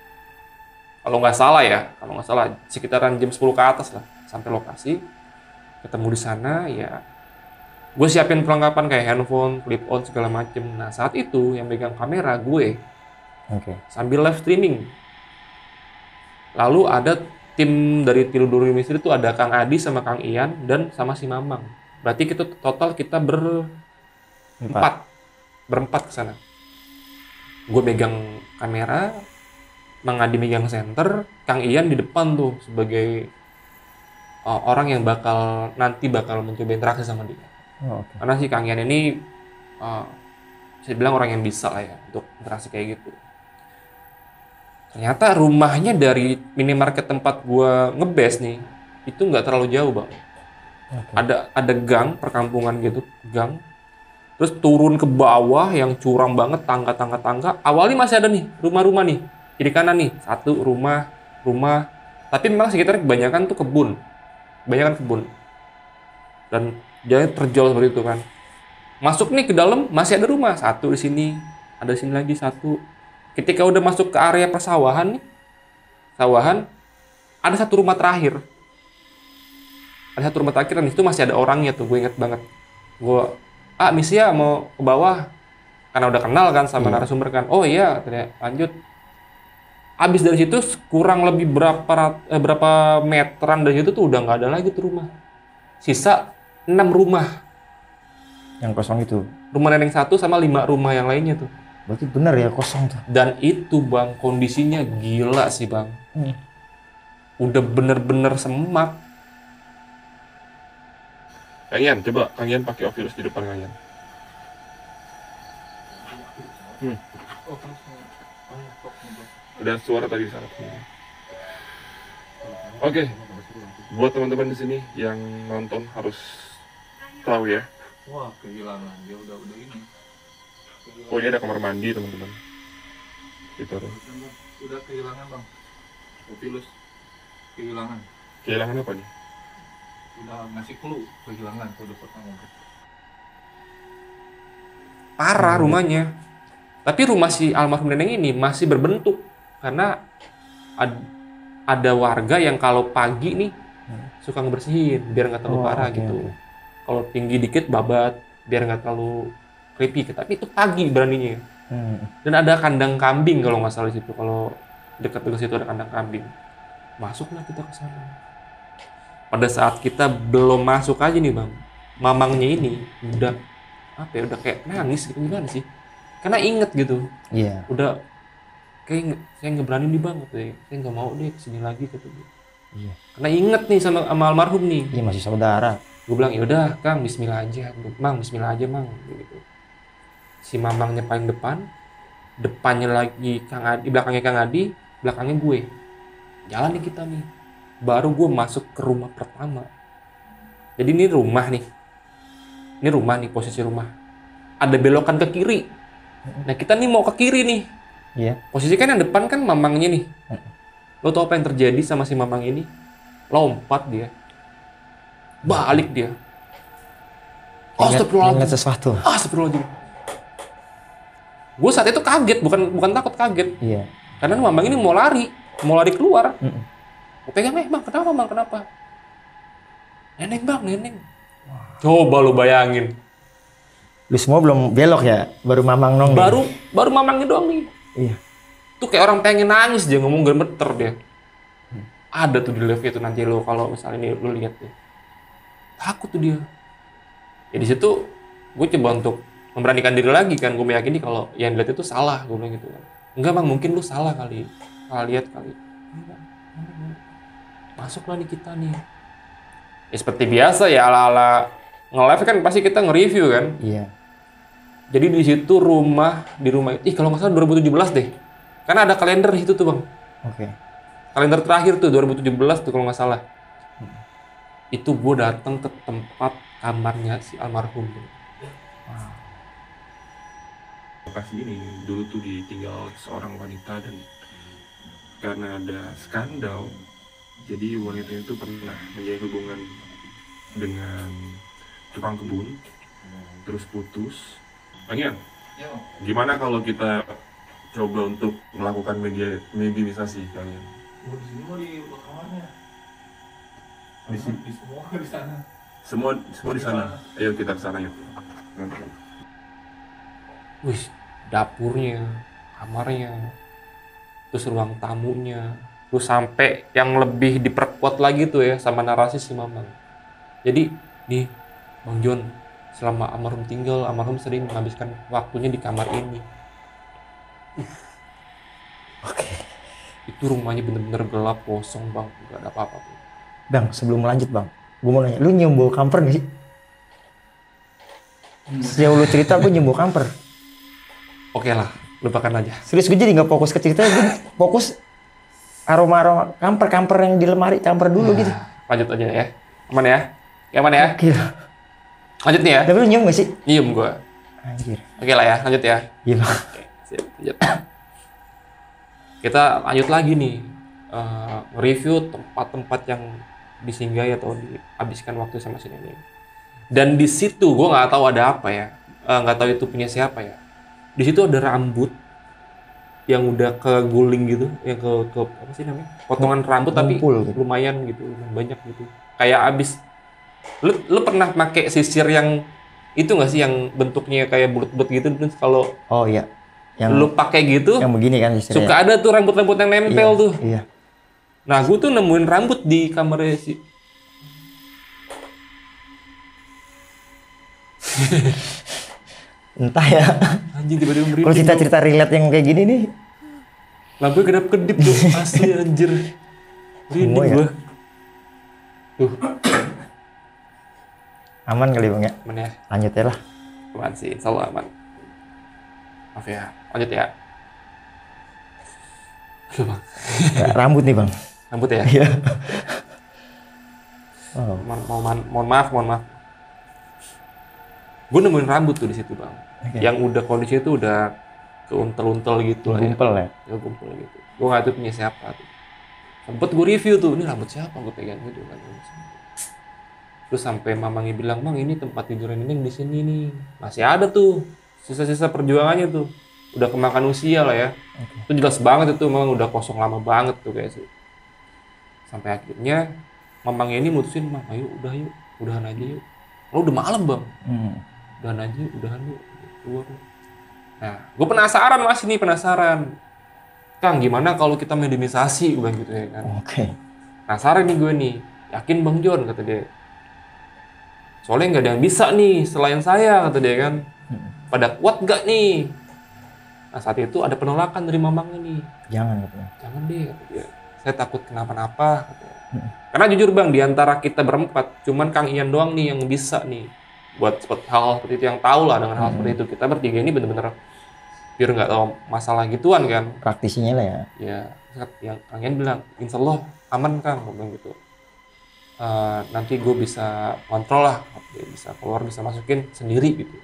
Speaker 1: Kalau nggak salah sekitaran jam 10 ke atas lah sampai lokasi. Ketemu di sana ya, gue siapin perlengkapan kayak handphone, clip on segala macem. Nah saat itu yang megang kamera gue, sambil live streaming. Lalu ada tim dari Tidur Misteri itu ada Kang Adi sama Kang Ian dan sama si Mamang. Berarti kita berempat ke sana. Gue megang kamera, Mang Adi megang center, Kang Ian di depan tuh sebagai orang yang bakal mencoba interaksi sama dia. Karena si Kang Ian ini bisa dibilang orang yang bisa lah ya untuk interaksi kayak gitu. Ternyata rumahnya dari minimarket tempat gue ngebase nih itu nggak terlalu jauh bang. Ada gang perkampungan gitu, gang. Terus turun ke bawah yang curam banget, tangga. Awalnya masih ada nih rumah-rumah nih, kiri kanan nih, satu rumah. Tapi memang sekitarnya kebanyakan tuh kebun. Dan jalan terjal seperti itu kan. Masuk nih ke dalam masih ada rumah, satu di sini, ada di sini lagi satu. Ketika udah masuk ke area persawahan nih, ada satu rumah terakhir. Dan itu masih ada orangnya tuh, gue inget banget. Misi ya mau ke bawah karena udah kenal kan sama narasumber kan. Oh iya, lanjut. Abis dari situ kurang lebih berapa meteran dari situ tuh udah nggak ada lagi tuh rumah. Sisa 6 rumah.
Speaker 2: Yang kosong itu.
Speaker 1: Rumah Neneng 1 sama 5 rumah yang lainnya tuh.
Speaker 2: Berarti bener ya kosong tuh.
Speaker 1: Dan itu bang kondisinya gila sih bang. Udah bener-bener semak. Kang Ian, coba Kang Ian pakai Ovilus di depan Kang Ian. Ada suara tadi di sana. Oke. Buat teman-teman di sini yang nonton harus tahu ya.
Speaker 3: Wah, kehilangan. Dia udah ini.
Speaker 1: Oh, ini ada kamar mandi, teman-teman. Gitu.
Speaker 3: Udah kehilangan, Bang. Ovilus kehilangan.
Speaker 1: Kehilangan apa nih?
Speaker 3: Udah ngasih clue kehilangan kode pertama.
Speaker 1: Parah rumahnya. Tapi rumah si almarhum Neneng ini masih berbentuk karena ada warga yang kalau pagi nih suka ngebersihin biar nggak terlalu parah gitu. Kalau tinggi dikit babat biar nggak terlalu creepy. Tapi itu pagi beraninya. Dan ada kandang kambing kalau nggak salah di situ. Kalau dekat situ ada kandang kambing. Masuklah kita ke sana. Pada saat kita belum masuk aja nih bang, mamangnya ini udah kayak nangis gitu, gimana sih? Karena inget gitu.
Speaker 2: Iya.
Speaker 1: Udah kayak saya nggak berani nih bang, katanya. Saya nggak mau deh kesini lagi kata dia.
Speaker 2: Iya.
Speaker 1: Karena inget nih sama almarhum nih.
Speaker 2: Iya masih saudara.
Speaker 1: Gue bilang ya udah Kang, Bismillah aja, Mang, Bismillah aja Mang, gitu. Si mamangnya paling depannya lagi Kang Adi, belakangnya Kang Adi, belakangnya gue. Jalan nih kita nih. Baru gue masuk ke rumah pertama. Jadi ini rumah nih. Ini rumah nih, posisi rumah. Ada belokan ke kiri. Nah kita nih mau ke kiri nih.
Speaker 2: Iya.
Speaker 1: Posisi kan yang depan kan mamangnya nih. Lo tau apa yang terjadi sama si mamang ini? Lompat dia. Balik dia. Astagfirullahaladzim.
Speaker 2: Ingat sesuatu.
Speaker 1: Astagfirullahaladzim. Gue saat itu kaget, bukan takut, kaget.
Speaker 2: Iya.
Speaker 1: Karena mamang ini mau lari keluar. Gue pegang, bang, kenapa bang, kenapa? Neneng bang, neneng. Coba lu bayangin.
Speaker 2: Lu semua belum belok ya, baru mamang nong.
Speaker 1: Baru mamangnya doang nih.
Speaker 2: Iya.
Speaker 1: Tuh kayak orang pengen nangis dia, ngomong gemeter dia. Ada tuh di live itu nanti lo kalau misalnya ini lu lihat tuh. Takut tuh dia. Ya di situ gue coba untuk memberanikan diri lagi kan, gue meyakini kalau yang dilihat itu salah, gue bilang gitu kan. Enggak bang, mungkin lu salah kali, salah lihat kali. Masuklah nih kita nih. Ya seperti biasa ya, ala-ala nge-live kan pasti kita nge-review kan.
Speaker 2: Iya.
Speaker 1: Jadi di situ di rumah itu, kalau nggak salah 2017 deh. Karena ada kalender di situ tuh bang.
Speaker 2: Oke.
Speaker 1: Kalender terakhir tuh 2017 tuh kalau nggak salah. Itu gue datang ke tempat kamarnya si almarhum.
Speaker 3: Lokasi ini dulu tuh ditinggal seorang wanita dan karena ada skandal, jadi wanita itu pernah menjalin hubungan dengan tukang kebun, terus putus. Bang Ian, gimana kalau kita coba untuk melakukan mediumisasi kalian?
Speaker 4: Di sini mau di kamarnya.
Speaker 3: Di sini.
Speaker 4: Di semua di sana.
Speaker 3: Semua di sana. Ayo kita ke sana yuk.
Speaker 1: Wih, dapurnya, kamarnya, terus ruang tamunya, terus sampai yang lebih diperkuat lagi tuh ya sama narasi si mamang. Jadi nih Bang John, selama almarhum tinggal, almarhum sering menghabiskan waktunya di kamar ini.
Speaker 2: Oke.
Speaker 1: Itu rumahnya bener-bener gelap, kosong bang, nggak ada apa-apa.
Speaker 2: Bang, sebelum lanjut bang, gue mau nanya, lu nyium bau kamper gak sih? Sejauh lu cerita, gue nyium bau kamper.
Speaker 1: Oke lah, lupakan aja.
Speaker 2: Serius, gue jadi nggak fokus ke cerita, gue fokus aroma kamper yang di lemari kamper dulu gitu.
Speaker 1: Lanjut aja ya, aman ya? Aman ya?
Speaker 2: Gila.
Speaker 1: Lanjut nih ya.
Speaker 2: Tapi lu nyium gak sih?
Speaker 1: Nyium gue.
Speaker 2: Anjir.
Speaker 1: Oke lah ya, lanjut ya.
Speaker 2: Gila.
Speaker 1: Oke, sip, lanjut. Kita lanjut lagi nih, review tempat-tempat yang disinggahi atau dihabiskan waktu sama si nenek. Dan di situ gue nggak tahu ada apa ya, nggak tahu itu punya siapa ya. Di situ ada rambut yang udah keguling gitu, yang ke apa sih namanya? Potongan rambut tapi
Speaker 2: Ngumpul gitu.
Speaker 1: lumayan gitu, banyak gitu. Kayak abis. Lu pernah pakai sisir yang itu nggak sih, yang bentuknya kayak bulat-bulat gitu, terus kalau
Speaker 2: Oh iya. Yang
Speaker 1: lu pakai gitu,
Speaker 2: yang begini kan istilahnya.
Speaker 1: suka ada tuh rambut-rambut yang nempel
Speaker 2: Iya,
Speaker 1: tuh.
Speaker 2: Iya.
Speaker 1: Nah, gue tuh nemuin rambut di kamarnya si
Speaker 2: Entah ya.
Speaker 1: anjing, tiba-tiba merinding.
Speaker 2: Kalau cerita-cerita relate yang kayak gini nih,
Speaker 1: Lampunya kedap-kedip tuh, asli anjir. Merinding
Speaker 2: Semua ya?
Speaker 1: gue. Tuh,
Speaker 2: aman kali bang ya.
Speaker 1: mana ya?
Speaker 2: Lanjut ya lah.
Speaker 1: Aman sih, insya Allah aman. Maaf ya, lanjut ya. Aduh bang,
Speaker 2: Ya, rambut nih bang.
Speaker 1: rambut ya?
Speaker 2: Iya. Oh.
Speaker 1: Mohon maaf. Gue nemuin rambut tuh di situ bang.
Speaker 2: Oke.
Speaker 1: Yang udah kondisi itu udah keuntel-untel gitu lah ya.
Speaker 2: Gumpel ya.
Speaker 1: Ya gumpel gitu. Gue nggak tahu punya siapa tuh. Sempet gue review tuh, ini rambut siapa, gue pegang gitu kan. Terus sampai mamangnya bilang, bang ini tempat tidurnya Neneng di sini nih. Masih ada tuh sisa-sisa perjuangannya tuh. Udah kemakan usia lah ya. Itu jelas banget itu, memang udah kosong lama banget tuh guys. Sampai akhirnya mamangnya ini mutusin, Mang, ayo udahan aja yuk. Oh udah malam bang. Udahan yuk, keluar. Nah, gue penasaran. Kang, gimana kalau kita mediumisasi, gue bilang gitu ya kan.
Speaker 2: Oke.
Speaker 1: Penasaran nih gue nih, yakin Bang John, kata dia. Soalnya nggak ada yang bisa nih selain saya, kata dia kan. Pada kuat gak nih? Nah saat itu ada penolakan dari mamangnya nih.
Speaker 2: Jangan katanya.
Speaker 1: Jangan deh, kata dia. Saya takut kenapa-napa. Kata dia. Karena jujur bang, di antara kita berempat, cuman Kang Ian doang nih yang bisa nih buat hal seperti itu, yang tahu lah dengan hal seperti itu. Kita bertiga ini bener-bener biar nggak tahu masalah gituan kan.
Speaker 2: Praktisinya lah ya.
Speaker 1: Ya, yang Kang Ian bilang, insya Allah aman Kang, ngomong gitu. nanti gue bisa kontrol lah, bisa keluar, bisa masukin sendiri gitu.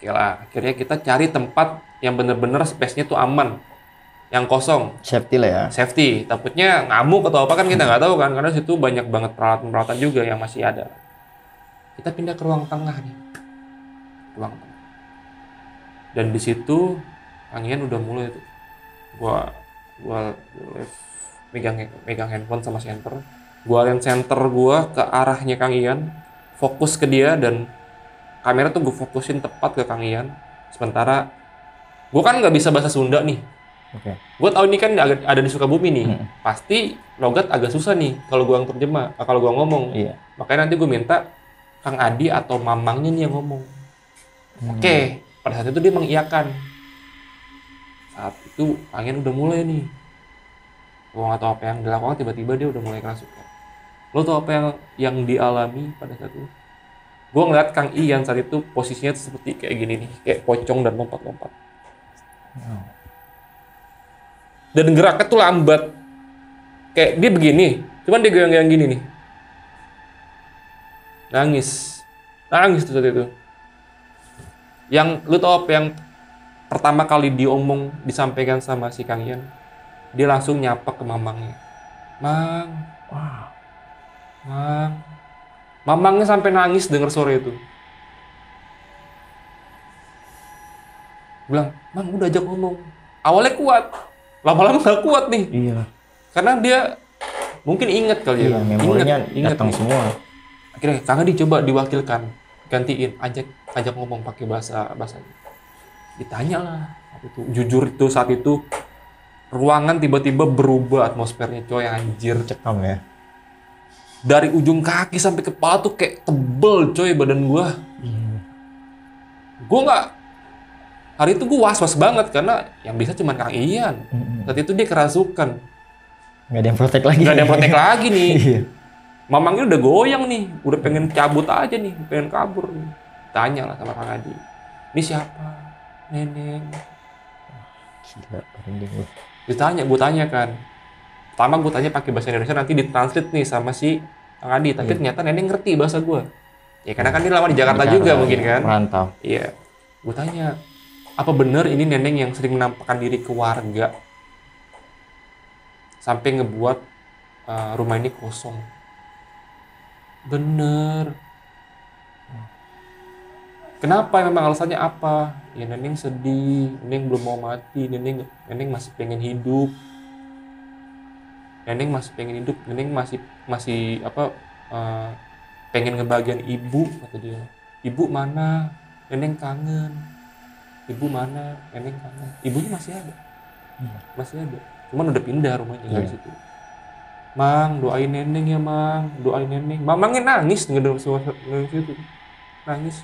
Speaker 1: Oke lah, akhirnya kita cari tempat yang bener-bener space-nya tuh aman, yang kosong,
Speaker 2: Safety lah ya.
Speaker 1: safety. Takutnya ngamuk atau apa kan kita nggak tahu kan, karena situ banyak banget peralatan-peralatan juga yang masih ada. Kita pindah ke ruang tengah nih, ruang tengah. Dan di situ Kangian udah mulai tuh, gua megang handphone sama center. Gua liat center gua ke arahnya Kangian, fokus ke dia, dan kamera tuh gue fokusin tepat ke Kangian. Sementara gue kan nggak bisa bahasa Sunda nih.
Speaker 2: Oke.
Speaker 1: Gue tahu ini kan ada di Sukabumi nih. Pasti logat agak susah nih kalau gue terjemah, kalau gue ngomong.
Speaker 2: Iya.
Speaker 1: Makanya nanti gue minta Kang Adi atau Mamangnya nih yang ngomong. Oke, pada saat itu dia mengiyakan. Saat itu Kangian udah mulai nih. Gue nggak tahu apa yang dilakukan, tiba-tiba dia udah mulai kerasukan. Lo tau apa yang dialami pada saat itu? Gue ngeliat Kang Ian saat itu posisinya tuh seperti kayak gini nih, kayak pocong dan lompat-lompat. Dan geraknya tuh lambat, kayak dia begini, cuman dia goyang-goyang gini nih. Nangis tuh saat itu. Yang lu tau apa yang pertama kali diomong, disampaikan sama si Kang Ian? Dia langsung nyapa ke Mamangnya. Mang, Mang. Mamangnya sampai nangis denger sore itu. Bilang, Mang udah ajak ngomong. Awalnya kuat, lama-lama gak kuat nih.
Speaker 2: Iya.
Speaker 1: Karena dia mungkin inget kali
Speaker 2: Iya,
Speaker 1: ya.
Speaker 2: memorinya
Speaker 1: Ingat
Speaker 2: datang
Speaker 1: nih.
Speaker 2: semua.
Speaker 1: Akhirnya Kang Adi coba diwakilkan, gantiin, ajak ngomong pakai bahasanya. Ditanya lah, itu jujur itu saat itu ruangan tiba-tiba berubah atmosfernya, coy, anjir.
Speaker 2: Cekam ya.
Speaker 1: Dari ujung kaki sampai kepala tuh kayak tebel, coy, badan gua. Gua nggak, hari itu gua was-was banget karena yang bisa cuma Kang Ian. Saat itu dia kerasukan,
Speaker 2: Nggak ada yang protek lagi.
Speaker 1: nggak ada yang protek lagi nih.
Speaker 2: Iya.
Speaker 1: Mamangnya udah goyang nih, udah pengen cabut aja nih, pengen kabur nih. Tanya lah sama Kang Adi, ini siapa? Neneng.
Speaker 2: Gila, merinding gua.
Speaker 1: Ditanya, gue tanya kan. Pertama gue tanya pakai bahasa Indonesia, nanti ditranslate nih sama si Kang Adi. Tapi ternyata Neneng ngerti bahasa gue. Ya karena kan dia lama di Jakarta juga mungkin kan.
Speaker 2: Merantau.
Speaker 1: Iya. Gue tanya, apa benar ini Neneng yang sering menampakkan diri ke warga? Sampai ngebuat rumah ini kosong. Bener. Kenapa? Memang alasannya apa? Ya Neneng sedih, Neneng belum mau mati, Neneng masih pengen hidup. Neneng masih pengen hidup, Neneng masih pengen ngebahagiain ibu, kata dia. Ibu mana? Neneng kangen. Ibu mana? Neneng kangen. Ibunya masih ada. Masih ada. Cuman udah pindah rumahnya dari situ. Mang, doain Neneng ya, Mang. Doain Neneng. Mamangnya nangis ngedenger situ. Nangis.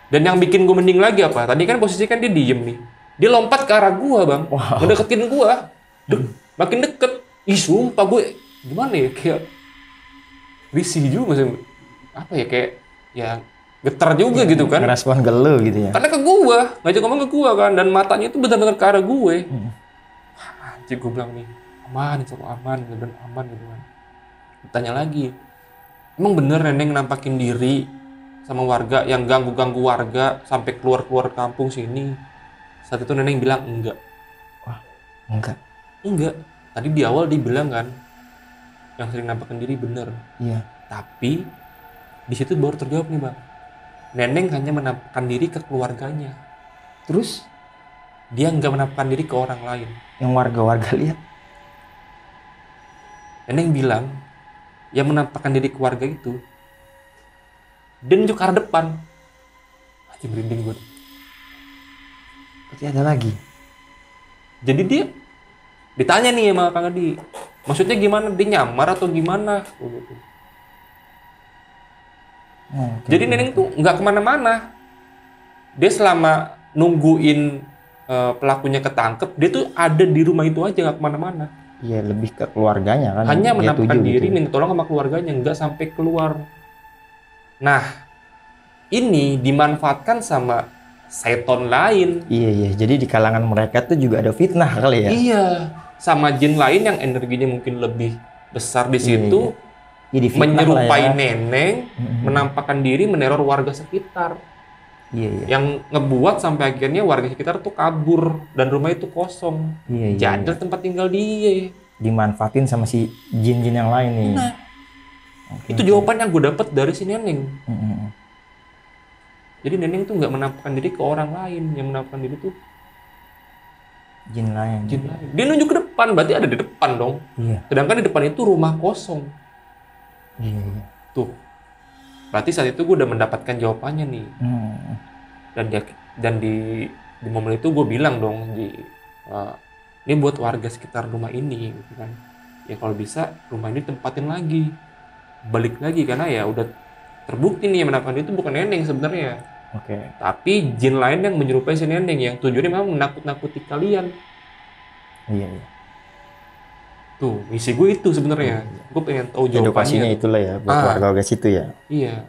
Speaker 1: Dan yang bikin gue mending lagi apa? Tadi kan posisi kan dia diem nih. Dia lompat ke arah gua, Bang.
Speaker 2: Wow.
Speaker 1: Ngedeketin gua. Makin deket. Ih, sumpah gue gimana ya, kayak risih juga sih. Apa ya, kayak ya getar juga gitu kan.
Speaker 2: Ngerespon gelu gitu ya.
Speaker 1: Karena ke gua, ngajak ngomong ke gua kan, dan matanya itu benar-benar ke arah gue. Anjir, gue bilang nih, aman, insya Allah aman, bener aman gitu kan. Ditanya lagi, emang bener Neneng nampakin diri sama warga yang ganggu-ganggu warga sampai keluar-keluar kampung sini? Saat itu Neneng bilang enggak.
Speaker 2: Wah, enggak.
Speaker 1: Enggak. Tadi di awal dia bilang kan, yang sering nampakin diri bener.
Speaker 2: Iya.
Speaker 1: Tapi di situ baru terjawab nih, Bang. Neneng hanya menampakkan diri ke keluarganya.
Speaker 2: Terus
Speaker 1: Dia nggak menampakkan diri ke orang lain.
Speaker 2: yang warga-warga lihat.
Speaker 1: Neneng bilang, yang menampakkan diri ke keluarga itu, dia nunjuk ke arah depan. Anjir, merinding gue.
Speaker 2: Berarti ada lagi.
Speaker 1: Jadi dia ditanya nih sama Kang Adi, maksudnya gimana? Dia nyamar atau gimana? Gitu. Jadi Neneng tuh nggak kemana-mana. Dia selama nungguin pelakunya ketangkep, dia tuh ada di rumah itu aja, nggak kemana-mana.
Speaker 2: Iya, lebih ke keluarganya kan.
Speaker 1: Hanya
Speaker 2: Dia
Speaker 1: menampakkan
Speaker 2: tuju
Speaker 1: diri,
Speaker 2: gitu.
Speaker 1: minta tolong sama keluarganya, nggak sampai keluar. Nah, ini dimanfaatkan sama seton lain.
Speaker 2: Iya, iya. Jadi di kalangan mereka tuh juga ada fitnah kali ya.
Speaker 1: Iya, sama jin lain yang energinya mungkin lebih besar di situ,
Speaker 2: Jadi fitnah
Speaker 1: menyerupai
Speaker 2: lah ya.
Speaker 1: neneng, menampakkan diri, meneror warga sekitar.
Speaker 2: Iya, iya.
Speaker 1: Yang ngebuat sampai akhirnya warga sekitar tuh kabur dan rumah itu kosong.
Speaker 2: Iya, iya,
Speaker 1: Jadil tempat tinggal dia.
Speaker 2: Dimanfaatin sama si jin-jin yang lain nih.
Speaker 1: Nah, itu jawaban yang gue dapet dari si neneng. Jadi neneng tuh nggak menampakkan diri ke orang lain, yang menampakkan diri tuh
Speaker 2: Jin lain.
Speaker 1: jin lain. Dia nunjuk ke depan, berarti ada di depan dong.
Speaker 2: Iya.
Speaker 1: Sedangkan di depan itu rumah kosong.
Speaker 2: Iya, iya.
Speaker 1: Tuh. Berarti saat itu gue udah mendapatkan jawabannya nih. Dan di momen itu gue bilang dong ini buat warga sekitar rumah ini gitu kan. Ya kalau bisa rumah ini tempatin lagi. Balik lagi karena ya udah terbukti nih yang menampakkan itu bukan neneng sebenarnya.
Speaker 2: Oke.
Speaker 1: Tapi jin lain yang menyerupai si neneng yang tujuannya memang menakut-nakuti kalian.
Speaker 2: Iya, iya.
Speaker 1: Tuh, misi gue itu sebenarnya. Gue pengen tahu
Speaker 2: Edukasinya
Speaker 1: jawabannya.
Speaker 2: itulah ya buat warga situ ya.
Speaker 1: Iya.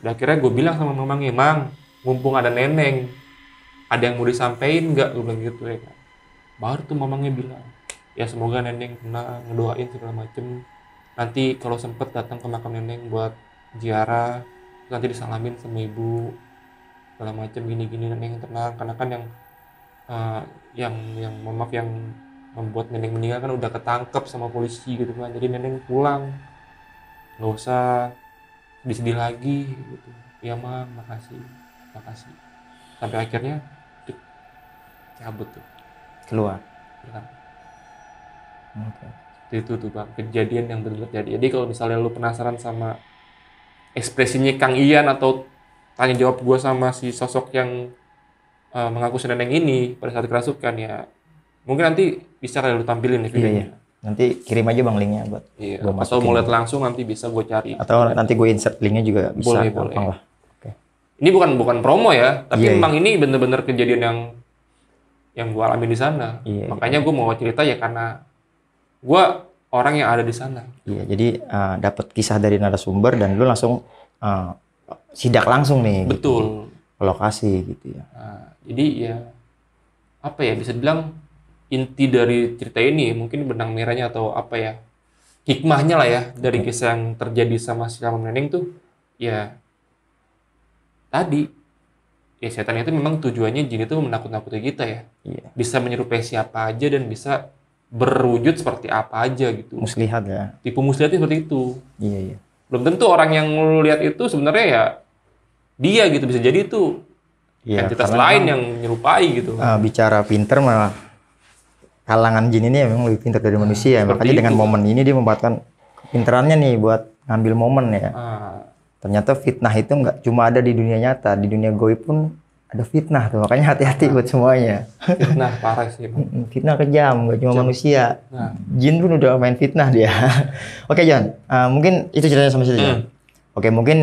Speaker 1: Dan akhirnya gue bilang sama mamangnya, Mang, mumpung ada neneng, ada yang mau disampaikan nggak? Gue bilang gitu ya kan. Baru tuh mamangnya bilang, ya semoga neneng tenang, ngedoain segala macem. Nanti kalau sempet datang ke makam neneng buat ziarah, nanti disalamin sama ibu, segala macem gini-gini, neneng tenang. Karena kan yang mohon maaf yang membuat neneng meninggal kan udah ketangkep sama polisi gitu kan. Jadi neneng pulang, nggak usah sedih lagi gitu. Ya Mang, makasih. Sampai akhirnya cabut tuh
Speaker 2: Keluar.
Speaker 1: kan.
Speaker 2: Oke.
Speaker 1: Itu tuh Bang, kejadian yang benar terjadi. Jadi kalau misalnya lu penasaran sama ekspresinya Kang Ian atau tanya jawab gua sama si sosok yang mengaku si neneng ini pada saat kerasukan, ya mungkin nanti bisa kali lu tampilin nih
Speaker 2: Iya,
Speaker 1: videonya.
Speaker 2: iya. Nanti kirim aja Bang linknya buat
Speaker 1: Iya.
Speaker 2: gua
Speaker 1: Atau
Speaker 2: masukin.
Speaker 1: mau lihat langsung nanti bisa gue cari.
Speaker 2: Atau nanti gue insert linknya juga bisa.
Speaker 1: Boleh,
Speaker 2: gampang
Speaker 1: boleh.
Speaker 2: lah. Oke.
Speaker 1: Ini bukan promo ya, tapi
Speaker 2: Iya,
Speaker 1: memang ini bener-bener kejadian yang gue alami di sana.
Speaker 2: Iya,
Speaker 1: Makanya gue mau cerita ya karena gue orang yang ada di sana.
Speaker 2: Iya, jadi dapat kisah dari narasumber dan lu langsung sidak langsung nih. Gitu.
Speaker 1: Betul.
Speaker 2: Ke lokasi gitu ya.
Speaker 1: Nah, jadi ya apa ya, bisa dibilang inti dari cerita ini mungkin benang merahnya atau apa ya, hikmahnya lah ya dari kisah yang terjadi sama si Mamang Neneng tuh ya tadi ya setan itu memang tujuannya jin itu menakut-nakuti kita ya.
Speaker 2: Iya.
Speaker 1: Bisa menyerupai siapa aja dan bisa berwujud seperti apa aja gitu.
Speaker 2: Muslihat ya.
Speaker 1: Tipu muslihatnya seperti itu.
Speaker 2: Iya, iya.
Speaker 1: Belum tentu orang yang lu lihat itu sebenarnya ya dia gitu, bisa jadi itu
Speaker 2: Iya,
Speaker 1: entitas
Speaker 2: karena
Speaker 1: lain
Speaker 2: memang,
Speaker 1: yang menyerupai gitu.
Speaker 2: bicara pinter malah kalangan jin ini memang lebih pintar dari manusia.
Speaker 1: seperti
Speaker 2: Makanya dengan
Speaker 1: itu.
Speaker 2: momen ini dia memanfaatkan pinterannya nih buat ngambil momen ya.
Speaker 1: Ah,
Speaker 2: Ternyata fitnah itu nggak cuma ada di dunia nyata, di dunia goib pun ada fitnah tuh. Makanya hati-hati buat semuanya.
Speaker 1: fitnah parah sih. Bang.
Speaker 2: Fitnah kejam, nggak cuma manusia.
Speaker 1: Nah.
Speaker 2: Jin pun udah main fitnah dia. Oke John, mungkin itu ceritanya sama situ John. Oke, mungkin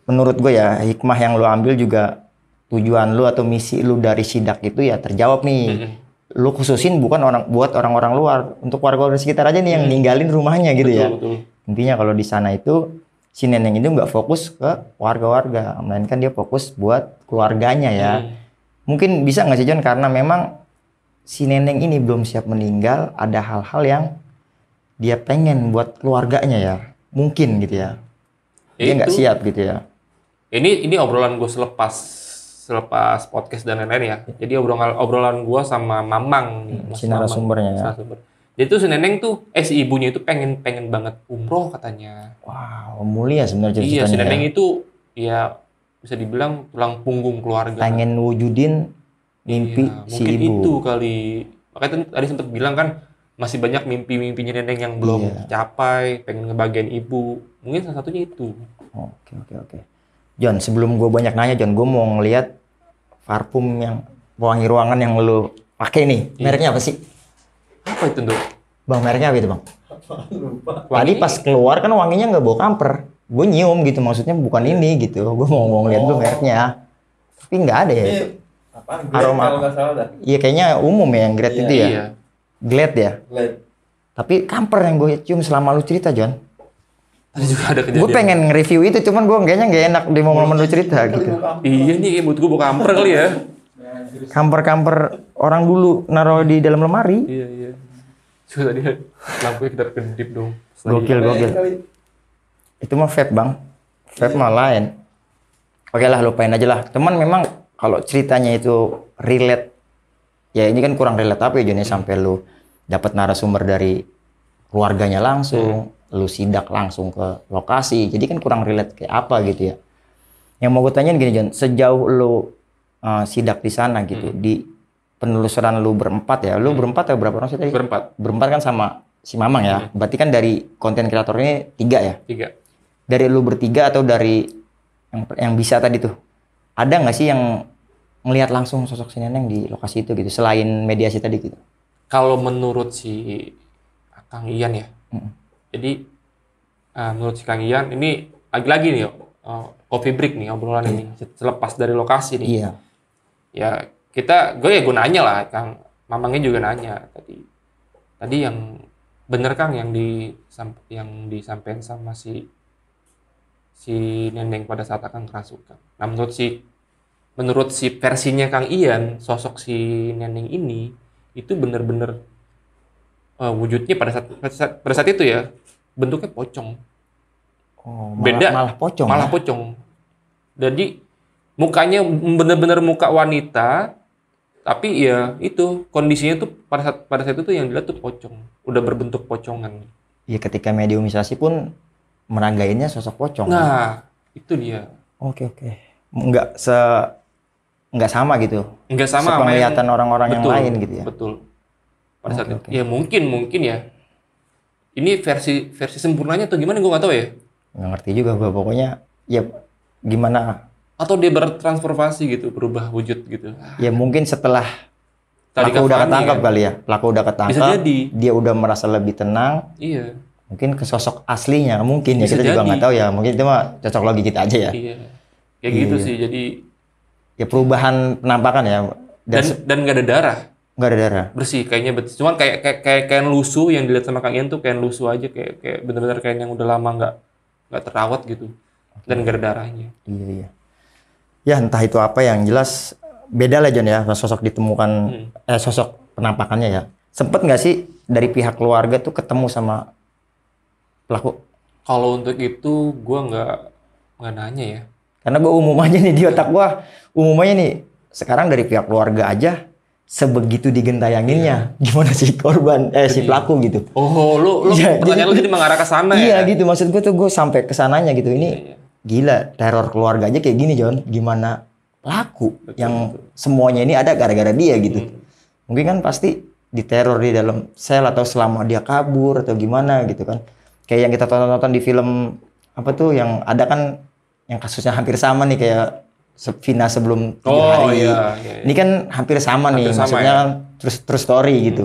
Speaker 2: menurut gue ya hikmah yang lo ambil juga tujuan lu atau misi lu dari sidak itu ya terjawab nih. Lu khususin buat orang-orang luar, untuk warga-warga sekitar aja nih yang ninggalin rumahnya gitu ya.
Speaker 1: Betul.
Speaker 2: Intinya kalau di sana itu si neneng itu nggak fokus ke warga-warga, melainkan dia fokus buat keluarganya ya. Mungkin bisa nggak sih John, karena memang si neneng ini belum siap meninggal, ada hal-hal yang dia pengen buat keluarganya ya, mungkin gitu ya. Dia nggak siap gitu ya.
Speaker 1: Ini obrolan gue selepas podcast dan lain-lain ya. Jadi obrolan gue sama Mamang nih, Mas
Speaker 2: Si narasumbernya
Speaker 1: Mamang,
Speaker 2: ya.
Speaker 1: narasumber. Jadi tuh si neneng tuh si ibunya itu pengen banget umroh katanya.
Speaker 2: Wow, mulia sebenarnya
Speaker 1: Iya, si
Speaker 2: ceritanya
Speaker 1: neneng
Speaker 2: ya.
Speaker 1: itu ya bisa dibilang tulang punggung keluarga.
Speaker 2: Pengen wujudin mimpi
Speaker 1: Iya,
Speaker 2: si
Speaker 1: mungkin
Speaker 2: ibu.
Speaker 1: itu kali. Makanya tadi sempat bilang kan masih banyak mimpi-mimpinya neneng yang belum tercapai, pengen ngebagian ibu. Mungkin salah satunya itu.
Speaker 2: Oke. John, sebelum gue banyak nanya John, gue mau ngeliat parfum yang wangi ruangan yang lu pakai nih. Mereknya apa sih?
Speaker 1: Apa itu tuh?
Speaker 2: Bang, mereknya apa itu bang?
Speaker 4: Lupa.
Speaker 2: Tadi pas keluar kan wanginya nggak bau kamper. Gue nyium gitu, maksudnya bukan ini gitu. Gue mau ngeliat dulu mereknya. Tapi nggak ada ya.
Speaker 4: Ini apaan? Glade
Speaker 2: Aroma.
Speaker 4: kalau nggak salah dah.
Speaker 2: Iya kayaknya umum ya yang Glade itu ya.
Speaker 1: Iya.
Speaker 2: Glade ya.
Speaker 4: Glade.
Speaker 2: Tapi kamper yang gue cium selama lu cerita John.
Speaker 1: Tadi juga ada kejadian.
Speaker 2: Gue pengen nge-review itu, cuman gue kayaknya nggak enak di momen lu cerita gitu.
Speaker 1: Iya nih, buat gue buka kamper kali ya.
Speaker 2: Kamper-kamper orang dulu naruh di dalam lemari.
Speaker 1: Iya. Coba tadi lampunya kedap-kedip dong.
Speaker 2: Gokil. Itu mah vape bang. Vape mah lain. Oke lah, lupain aja lah. Cuman memang kalau ceritanya itu relate, ya ini kan kurang relate apa ya Jon, sampai lu dapat narasumber dari keluarganya langsung, lu sidak langsung ke lokasi. Jadi kan kurang relate kayak apa gitu ya. Yang mau gue tanyain gini Jon, sejauh lu sidak di sana gitu, di penelusuran lu berempat ya, lu berempat atau berapa orang sih tadi? Berempat kan sama si Mamang ya. Berarti kan dari konten kreator ini 3 ya?
Speaker 1: 3.
Speaker 2: Dari lu bertiga atau dari yang bisa tadi tuh, ada nggak sih yang ngelihat langsung sosok si Neneng di lokasi itu gitu, selain mediasi tadi gitu?
Speaker 1: Kalau menurut si Kang Ian ya, jadi menurut si Kang Ian ini lagi-lagi nih coffee break nih obrolan ini selepas dari lokasi nih.
Speaker 2: Iya.
Speaker 1: Ya gue nanya lah, Kang Mamangnya juga nanya tadi yang bener Kang yang disampaikan sama si Neneng pada saat akan kerasukan. Nah menurut si versinya Kang Ian, sosok si Neneng ini itu bener-bener wujudnya pada saat itu ya bentuknya pocong.
Speaker 2: Oh,
Speaker 1: malah
Speaker 2: pocong.
Speaker 1: Malah
Speaker 2: ya?
Speaker 1: pocong. Jadi mukanya bener-bener muka wanita, tapi ya itu kondisinya tuh pada saat itu tuh yang dilihat tuh pocong, udah berbentuk pocongan.
Speaker 2: Iya, ketika mediumisasi pun meragainnya sosok pocong.
Speaker 1: Nah, itu dia.
Speaker 2: Oke. Nggak sama gitu.
Speaker 1: Nggak sama sama
Speaker 2: penglihatan orang-orang yang lain gitu ya.
Speaker 1: Betul. Pada saat itu. Ya mungkin ya. Ini versi sempurnanya atau gimana gue nggak tahu ya.
Speaker 2: Nggak ngerti juga gue, pokoknya ya gimana.
Speaker 1: Atau dia bertransformasi gitu, berubah wujud gitu.
Speaker 2: Ya mungkin setelah
Speaker 1: Tadi
Speaker 2: pelaku udah
Speaker 1: Kak Fani
Speaker 2: ketangkap
Speaker 1: kan?
Speaker 2: kali ya. Pelaku udah ketangkap.
Speaker 1: Bisa jadi.
Speaker 2: Dia udah merasa lebih tenang.
Speaker 1: Iya.
Speaker 2: Mungkin ke sosok aslinya mungkin ya,
Speaker 1: Bisa
Speaker 2: kita juga
Speaker 1: jadi.
Speaker 2: nggak tahu ya. Mungkin itu mah cocok logi kita aja ya.
Speaker 1: Iya. Kayak gitu
Speaker 2: Iya.
Speaker 1: sih. Jadi
Speaker 2: Ya perubahan penampakan ya.
Speaker 1: dan nggak ada darah.
Speaker 2: Nggak ada darah.
Speaker 1: Bersih kayaknya, cuman kayak lusuh yang dilihat sama Kang Ian tuh kayak lusuh aja, kayak bener-bener kayak yang udah lama nggak terawat gitu. Dan nggak ada darahnya.
Speaker 2: Iya. Ya entah itu apa, yang jelas beda lah Jon ya sosok ditemukan, sosok penampakannya ya. Sempet nggak sih dari pihak keluarga tuh ketemu sama pelaku?
Speaker 1: Kalau untuk itu gue nggak nanya ya.
Speaker 2: Karena gue umum aja nih di otak gue, umumnya nih sekarang dari pihak keluarga aja sebegitu digentayanginnya, gimana si korban, si pelaku gitu.
Speaker 1: Oh, lu
Speaker 2: Iya,
Speaker 1: pertanyaan lu jadi mengarah ke sana
Speaker 2: Iya
Speaker 1: ya?
Speaker 2: gitu, maksud gue tuh gue sampai kesananya gitu. Ini gila, teror keluarga aja kayak gini Jon. Gimana pelaku yang semuanya ini ada gara-gara dia gitu. Mungkin kan pasti diteror di dalam sel atau selama dia kabur atau gimana gitu kan. Kayak yang kita tonton di film apa tuh yang ada kan, yang kasusnya hampir sama nih kayak Vina sebelum 3 hari.
Speaker 1: Iya.
Speaker 2: Ini kan hampir sama nih,
Speaker 1: Hampir sama
Speaker 2: maksudnya
Speaker 1: ya?
Speaker 2: kan true story gitu.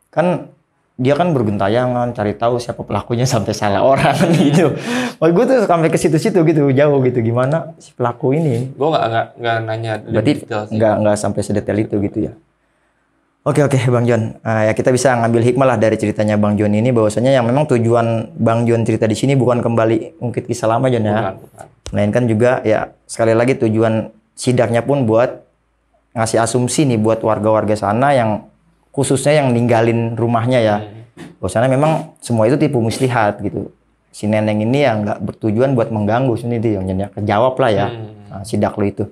Speaker 2: Kan dia kan bergentayangan cari tahu siapa pelakunya sampai salah orang gitu. Wah, gue tuh sampai ke situ-situ gitu, jauh gitu, gimana si pelaku ini.
Speaker 1: Gue nggak nanya.
Speaker 2: Berarti
Speaker 1: detail sih.
Speaker 2: nggak sampai sedetail itu gitu ya. Oke Bang Jon, ya kita bisa ngambil hikmah lah dari ceritanya Bang Jon ini, bahwasanya yang memang tujuan Bang Jon cerita di sini bukan kembali ungkit kisah lama Jon ya,
Speaker 1: Bukan.
Speaker 2: melainkan juga ya sekali lagi tujuan sidaknya pun buat ngasih asumsi nih buat warga-warga sana yang khususnya yang ninggalin rumahnya ya, bahwasanya memang semua itu tipu muslihat gitu. Si Neneng ini ya nggak bertujuan buat mengganggu, sini yang ya kejawab lah ya sidak lo itu.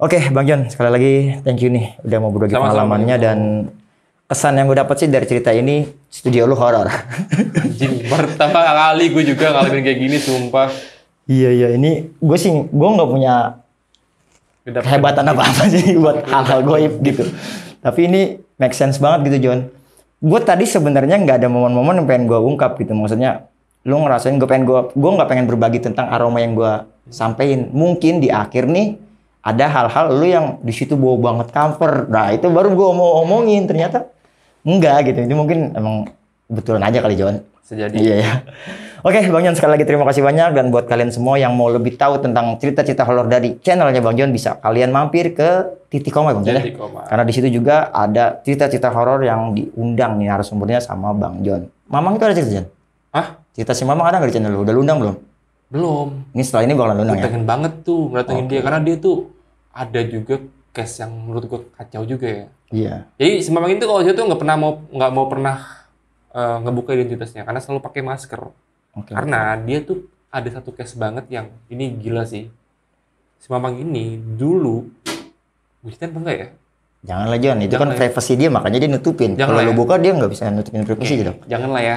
Speaker 2: Oke, Bang Jon, sekali lagi thank you nih udah mau berbagi pengalamannya dan kesan yang gue dapet sih dari cerita ini, studio lu horor.
Speaker 1: Anjing, pertama kali gue juga ngalamin kayak gini, sumpah.
Speaker 2: Iya, ini gue nggak punya kehebatan apa-apa sih buat hal-hal goib gitu. Tapi ini make sense banget gitu, Jon. Gue tadi sebenarnya nggak ada momen-momen yang pengen gue ungkap gitu. Maksudnya, lu ngerasain gue nggak pengen berbagi tentang aroma yang gue sampein. Mungkin di akhir nih ada hal-hal lu yang di situ bau banget camper. Nah, itu baru gue mau omongin, ternyata enggak gitu. Ini mungkin emang betulan aja kali, Jon.
Speaker 1: Sejadi.
Speaker 2: Iya ya. Oke, Bang Jon, sekali lagi terima kasih banyak, dan buat kalian semua yang mau lebih tahu tentang cerita-cerita horor dari channelnya Bang Jon, bisa kalian mampir ke Titik Koma, Bang Jon ya. Karena di situ juga ada cerita-cerita horor yang diundang nih narasumbernya sama Bang Jon. Mamang itu ada cerita, Jon?
Speaker 1: Hah?
Speaker 2: Cerita si Mamang ada nggak di channel lu? Udah lu undang belum?
Speaker 1: Belum.
Speaker 2: Ini setelah ini bakalan undang
Speaker 1: Gue
Speaker 2: ya?
Speaker 1: pengen banget tuh ngedatengin dia, karena dia tuh ada juga case yang menurut gue kacau juga ya.
Speaker 2: Iya.
Speaker 1: Jadi si Mamang itu kalau dia tuh nggak mau pernah ngebuka identitasnya karena selalu pakai masker.
Speaker 2: Oke.
Speaker 1: Karena dia tuh ada satu case banget yang ini gila sih. Si Mamang ini dulu bucinan apa enggak ya?
Speaker 2: Janganlah John, itu
Speaker 1: Jangan
Speaker 2: kan
Speaker 1: ya.
Speaker 2: privasi dia makanya dia nutupin.
Speaker 1: Jangan
Speaker 2: Kalau
Speaker 1: lah
Speaker 2: lu
Speaker 1: ya.
Speaker 2: buka dia nggak bisa nutupin privasi gitu.
Speaker 1: Janganlah ya.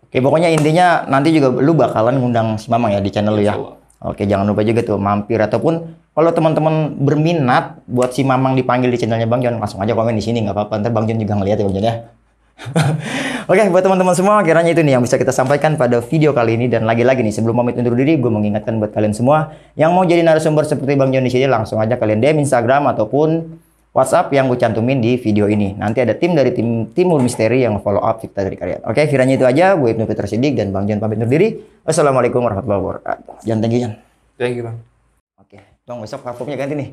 Speaker 2: Oke, pokoknya intinya nanti juga lu bakalan ngundang si Mamang ya di channel lu ya.
Speaker 1: Insya Allah.
Speaker 2: Oke, jangan lupa juga tuh mampir ataupun kalau teman-teman berminat buat si Mamang dipanggil di channelnya Bang John, langsung aja komen di sini nggak apa-apa. Ntar Bang John juga ngeliat ya Bang John ya. Oke, buat teman-teman semua, kiranya itu nih yang bisa kita sampaikan pada video kali ini. Dan lagi-lagi nih, sebelum pamit undur diri, gue mengingatkan buat kalian semua yang mau jadi narasumber seperti Bang John di sini, langsung aja kalian DM Instagram ataupun WhatsApp yang gue cantumin di video ini. Nanti ada tim dari Timur Misteri yang follow up Cipta dari Karya. Oke, kiranya itu aja. Gue Ibnu Fitra Siddiq dan Bang John pamit undur diri. Wassalamualaikum warahmatullahi wabarakatuh. John, thank you, John.
Speaker 1: Thank you, Bang.
Speaker 2: Oke, Bang, besok platformnya ganti nih.